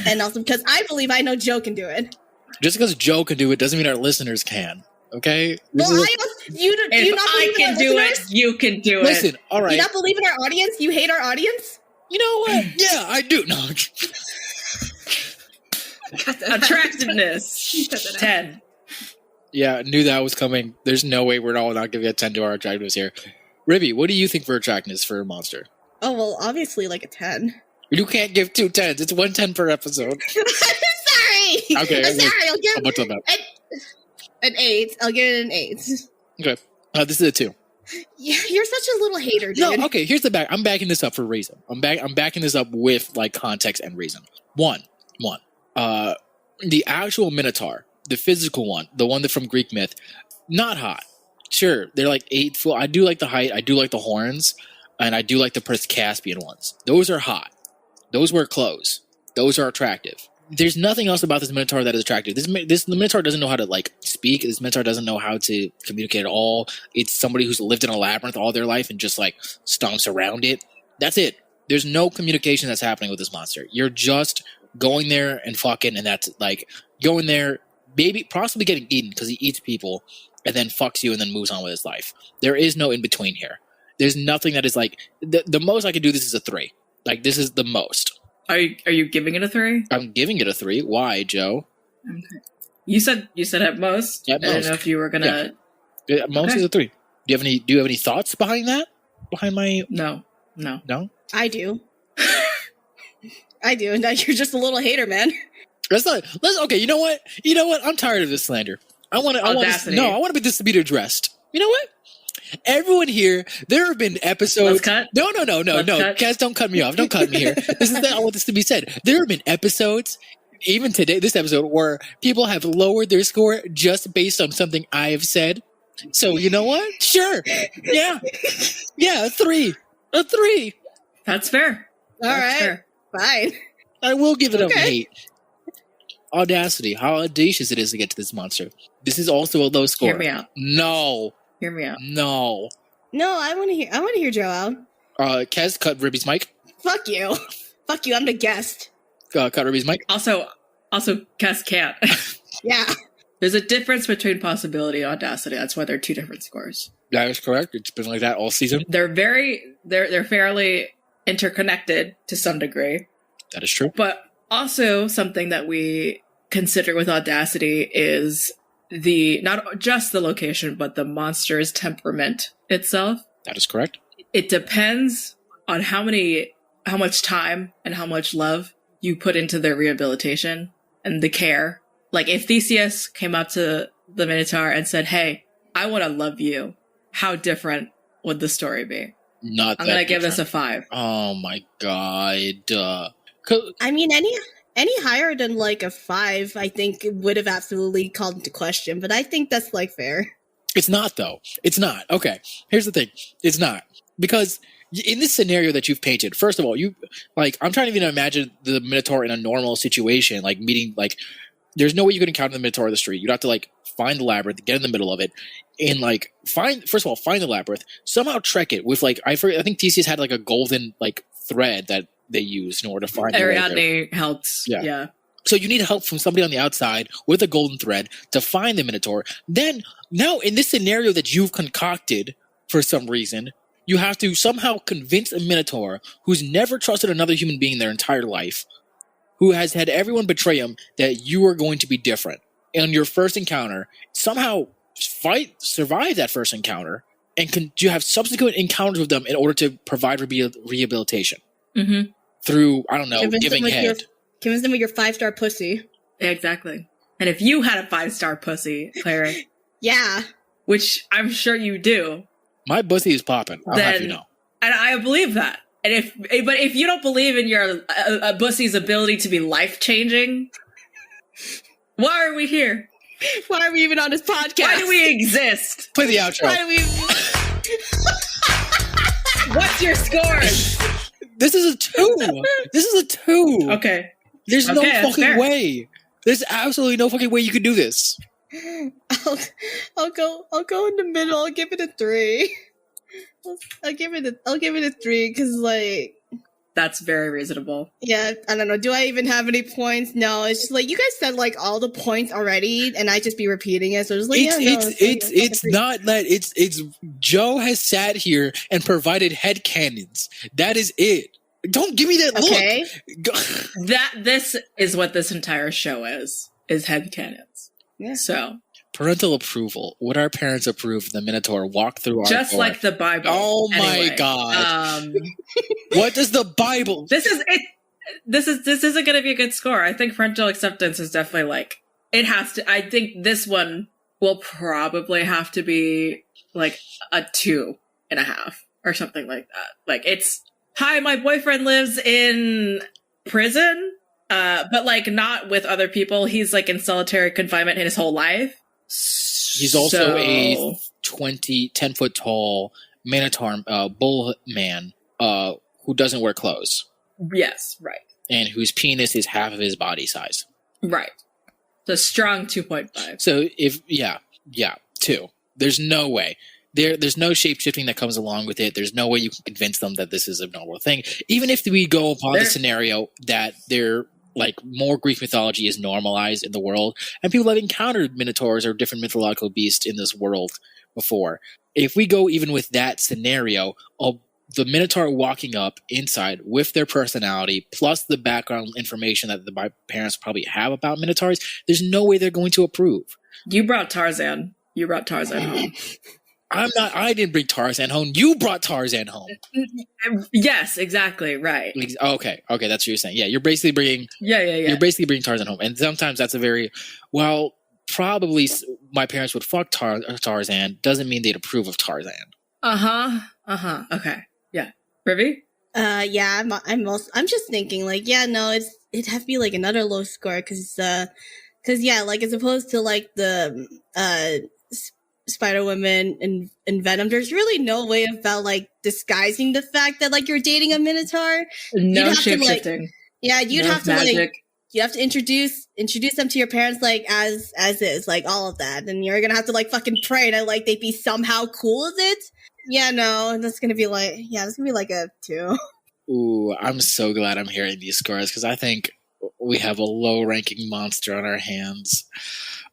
and also because I believe I know Joe can do it. Just because Joe can do it doesn't mean our listeners can. Okay. Well, do you not If believe I in can our do listeners? it, you can do it. Listen. All Do right. you not believe in our audience? You hate our audience? You know what? Yeah, I do. No. Attractiveness 10. Yeah, knew that was coming. There's no way we're all not giving a 10 to our attractiveness here. Ribby, what do you think for attractiveness for a monster? Oh well, obviously like a 10. You can't give 2 10s. It's 1 10 per episode. I'm sorry. Okay, I'm sorry. I'll give How much on that? an 8. I'll give it an 8. Okay. This is a 2. Yeah, you're such a little hater, dude. No, okay, here's the back. I'm backing this up for a reason. I'm backing this up with like context and reason. One. The actual Minotaur, the physical one, the one that from Greek myth, not hot. Sure, they're like 8 foot. I do like the height. I do like the horns, and I do like the Caspian ones. Those are hot. Those wear clothes. Those are attractive. There's nothing else about this Minotaur that is attractive. This Minotaur doesn't know how to like speak. This Minotaur doesn't know how to communicate at all. It's somebody who's lived in a labyrinth all their life and just like stomps around it. That's it. There's no communication that's happening with this monster. You're just going there and fucking, and that's like going there, maybe possibly getting eaten because he eats people and then fucks you and then moves on with his life. There is no in between here. There's nothing that is like the most I could do. This is a 3. Like this is the most. Are you giving it a 3? I'm giving it a 3. Why, Joe? Okay. You said at most. At I didn't most. know if you were gonna. Yeah, most Okay. is a 3. Do you have any thoughts behind that? Behind my No. no? I do. I do, and now you're just a little hater, man. Let's okay. You know what? I'm tired of this slander. I want Audacity. to be this to be addressed. You know what? Everyone here, there have been episodes. Let's cut? No. Let's cut? Guys, don't cut me off. Don't cut me here. I want this to be said. There have been episodes, even today, this episode, where people have lowered their score just based on something I have said. So you know what? Sure. Yeah. Yeah, a 3. A 3. That's fair. All That's right, fair. fine. I will give it a Okay. 8. Audacity. How audacious it is to get to this monster. This is also a low score. Hear me out. No. Hear me out. No. No, I want to hear Joe out. Kez, cut Ribby's mic. Fuck you. Fuck you. I'm the guest. Cut Ribby's mic. Also, Cass can't. Yeah. There's a difference between possibility and audacity. That's why they're 2 different scores. That is correct. It's been like that all season. They're fairly interconnected to some degree. That is true. But also something that we consider with audacity is not just the location, but the monster's temperament itself. That is correct. It depends on how much time and how much love you put into their rehabilitation and the care. Like if Theseus came up to the Minotaur and said, "Hey, I want to love you," how different would the story be? Not. I'm that gonna give different. this a 5. Oh my god. I mean, any higher than like a 5, I think would have absolutely called into question. But I think that's like fair. It's not though. It's not. Okay. Here's the thing. It's not because in this scenario that you've painted. First of all, I'm trying to even imagine the Minotaur in a normal situation, like meeting like. There's no way you could encounter the Minotaur on the street. You'd have to like find the labyrinth, get in the middle of it, and like find the labyrinth, somehow trek it with like I think Theseus had like a golden like thread that they used in order to find the way there. Ariadne helps. Yeah. So you need help from somebody on the outside with a golden thread to find the Minotaur. Then now in this scenario that you've concocted for some reason, you have to somehow convince a Minotaur who's never trusted another human being their entire life, who has had everyone betray him, that you are going to be different. And on your first encounter, somehow survive that first encounter, and you have subsequent encounters with them in order to provide rehabilitation. Mm-hmm. Through, I don't know, giving head. Convince them with your 5-star pussy. Exactly. And if you had a 5-star pussy, Claire, Yeah. which I'm sure you do, My pussy is popping. I'll have you know. And I believe that. And if you don't believe in your pussy's ability to be life changing, why are we here? Why are we even on this podcast? Why do we exist? Play the outro. Why do we? What's your score? This is a 2. This is a 2. Okay. There's no fucking fair. way. There's absolutely no fucking way you could do this. I'll go in the middle. I'll give it a 3. I'll give it a 3 because like that's very reasonable. Yeah, I don't know. Do I even have any points? No, it's just like you guys said like all the points already, and I just be repeating it. So it's like it's not that it's Joe has sat here and provided headcanons. That is it. Don't give me that look. This is what this entire show is headcanons. Yeah. So parental approval. Would our parents approve the Minotaur walk through our just door? like the Bible? Oh anyway, my god! What does the Bible? This isn't going to be a good score. I think parental acceptance is definitely like it has to. I think this one will probably have to be like a 2.5 or something like that. Like it's hi, my boyfriend lives in prison, but like not with other people. He's like in solitary confinement his whole life. He's also a 10 foot tall Minotaur bull man who doesn't wear clothes. Yes, right. And whose penis is half of his body size. Right. So strong 2.5. So if 2. There's no way. There's no shape-shifting that comes along with it. There's no way you can convince them that this is a normal thing. Even if we go upon the scenario that they're like more Greek mythology is normalized in the world, and people have encountered minotaurs or different mythological beasts in this world before. If we go even with that scenario, the minotaur walking up inside with their personality plus the background information that the parents probably have about minotaurs, there's no way they're going to approve. You brought Tarzan home. I didn't bring Tarzan home. You brought Tarzan home. Yes, exactly. Right. Okay, that's what you're saying. Yeah, you're basically bringing. Yeah. You're basically bringing Tarzan home, and sometimes that's a very probably my parents would fuck Tarzan. Doesn't mean they'd approve of Tarzan. Okay. Yeah. Rivy? Yeah. I'm just thinking like it'd have to be like another low score because like as opposed to like the Spider-Woman and Venom, there's really no way about like disguising the fact that like you're dating a Minotaur. No shape-shifting. You'd have to like you have to introduce them to your parents like as is, like all of that, and you're gonna have to like fucking pray that like they'd be somehow cool with it. Yeah, no, that's gonna be like a 2. Ooh, I'm so glad I'm hearing these scores because I think we have a low-ranking monster on our hands.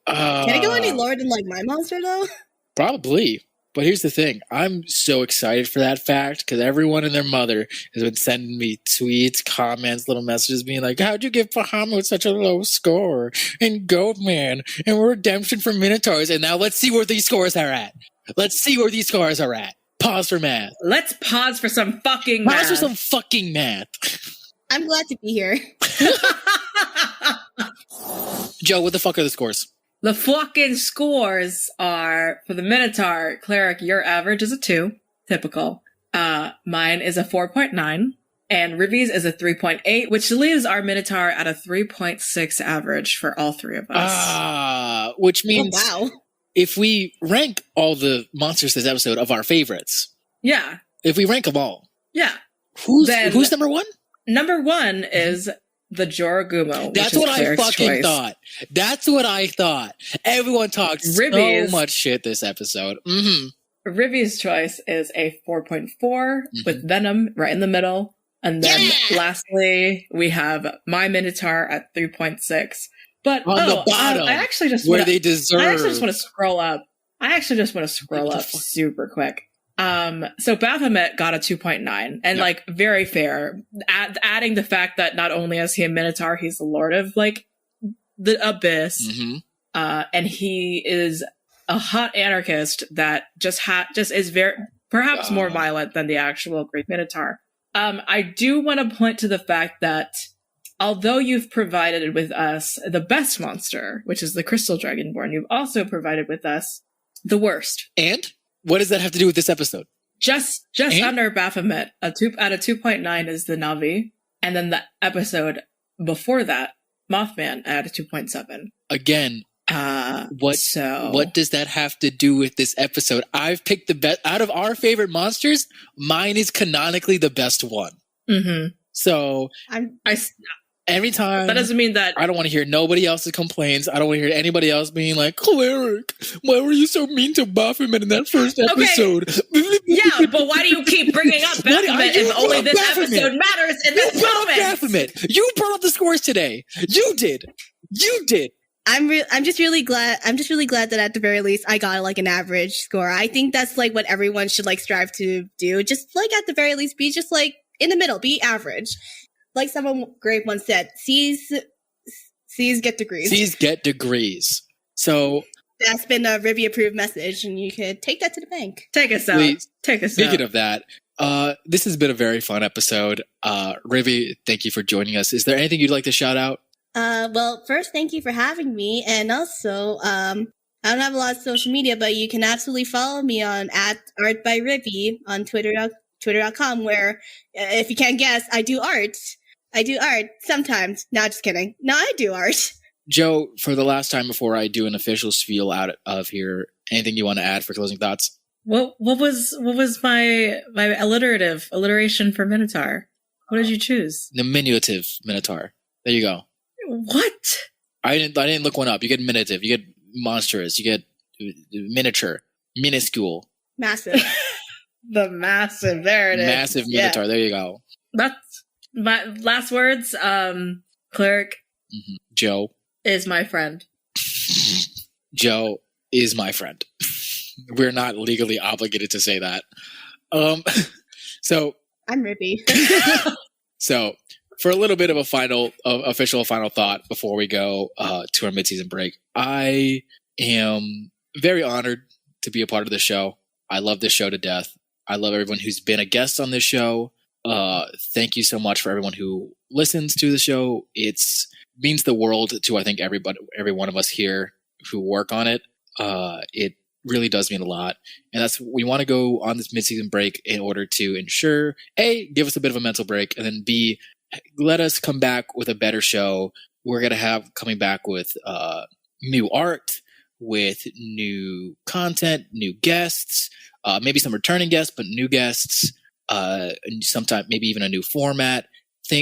Can it go any lower than like my monster though? Probably. But here's the thing. I'm so excited for that fact because everyone and their mother has been sending me tweets, comments, little messages being like, how'd you give Bahamut such a low score? And Goatman and Redemption for Minotaurs. And now let's see where these scores are at. Pause for math. Let's pause for some fucking math. Pause for some fucking math. I'm glad to be here. Joe, what the fuck are the scores? The fucking scores are, for the Minotaur, Cleric, your average is a 2. Typical. Mine is a 4.9. And Rivy's is a 3.8, which leaves our Minotaur at a 3.6 average for all three of us. Which means if we rank all the monsters this episode of our favorites. Yeah. If we rank them all. Yeah. Who's number 1? Number 1 is the Joragumo. That's what I fucking thought. That's what I thought. Everyone talked so much shit this episode. Mm-hmm. Rivy's choice is a 4.4 with Venom right in the middle. And then lastly, we have my Minotaur at 3.6. But on the bottom, I actually just they deserve. I actually just want to scroll up. Super quick. So Baphomet got a 2.9 and like very fair. Adding the fact that not only is he a Minotaur, he's the Lord of like the Abyss, and he is a hot anarchist that just is very perhaps more violent than the actual Greek Minotaur. I do want to point to the fact that although you've provided with us the best monster, which is the Crystal Dragonborn, you've also provided with us the worst. And What does that have to do with this episode? Just under Baphomet. At a 2.9 is the Navi. And then the episode before that, Mothman at a 2.7. Again, what does that have to do with this episode? I've picked the best out of our favorite monsters. Mine is canonically the best one. Mm-hmm. So every time, that doesn't mean that I don't want to hear nobody else's complaints. I don't want to hear anybody else being like, Cleric, why were you so mean to Baphomet in that first episode? Yeah, but why do you keep bringing up Baphomet if only this episode matters in this moment? Baphomet. You brought up the scores today. You did. I'm just really glad that at the very least I got like an average score. I think that's like what everyone should like strive to do. Just like at the very least be just like in the middle, be average. Like someone great once said, C's get degrees. C's get degrees. So that's been a Rivy approved message, and you could take that to the bank. Take us out. Speaking of that, this has been a very fun episode. Rivy, thank you for joining us. Is there anything you'd like to shout out? Well, first, thank you for having me, and also, I don't have a lot of social media, but you can absolutely follow me on @artbyrivy on twitter.com, where, if you can't guess, I do art sometimes. No, just kidding. No, I do art. Joe, for the last time before I do an official spiel out of here, anything you want to add for closing thoughts? What was my alliteration for Minotaur? What did you choose? Diminutive Minotaur. There you go. What? I didn't look one up. You get diminutive, you get monstrous, you get miniature, minuscule. Massive. The massive. There it is. Massive Minotaur. Yeah. There you go. That's my last words. Cleric. Mm-hmm. Joe is my friend. Joe is my friend. We're not legally obligated to say that. So I'm Rippy. So for a little bit of a official final thought before we go to our mid-season break, I am very honored to be a part of this show. I love this show to death. I love everyone who's been a guest on this show. Thank you so much for everyone who listens to the show. It means the world to, I think, every one of us here who work on it. It really does mean a lot. And we want to go on this mid-season break in order to ensure, A, give us a bit of a mental break, and then B, let us come back with a better show. We're going to have coming back with new art, with new content, new guests, maybe some returning guests, but new guests, and sometime maybe even a new format,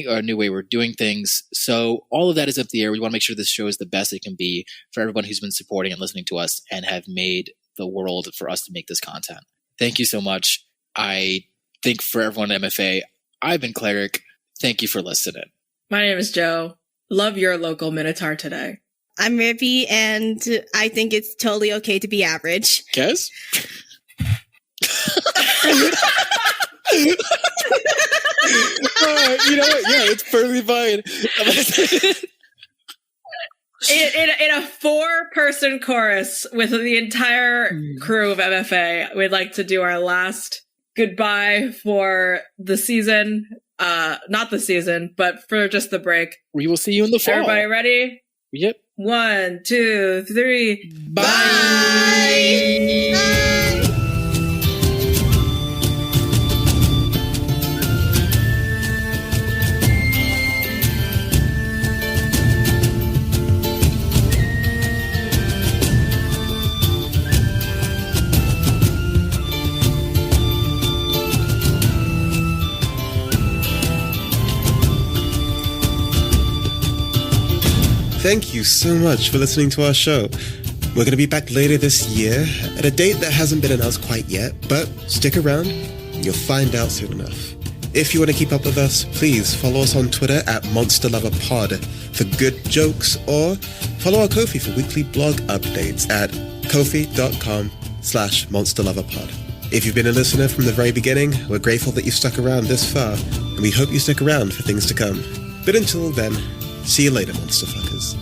or a new way we're doing things. So all of that is up the air. We want to make sure this show is the best it can be for everyone who's been supporting and listening to us and have made the world for us to make this content. Thank you so much. I think for everyone at MFA, I've been Cleric. Thank you for listening. My name is Joe. Love your local Minotaur today. I'm Rippy, and I think it's totally okay to be average. Kez? You know what? Yeah, it's perfectly fine. In a 4-person chorus with the entire crew of MFA, we'd like to do our last goodbye for the season. Not the season, but for just the break. We will see you in the fall. Everybody ready? Yep. 1, 2, 3. Bye. Bye. Thank you so much for listening to our show. We're going to be back later this year at a date that hasn't been announced quite yet, but stick around, you'll find out soon enough. If you want to keep up with us, please follow us on Twitter at MonsterLoverPod for good jokes, or follow our Ko-fi for weekly blog updates at kofi.com/MonsterLoverPod. If you've been a listener from the very beginning, we're grateful that you've stuck around this far, and we hope you stick around for things to come. But until then, see you later, monster fuckers.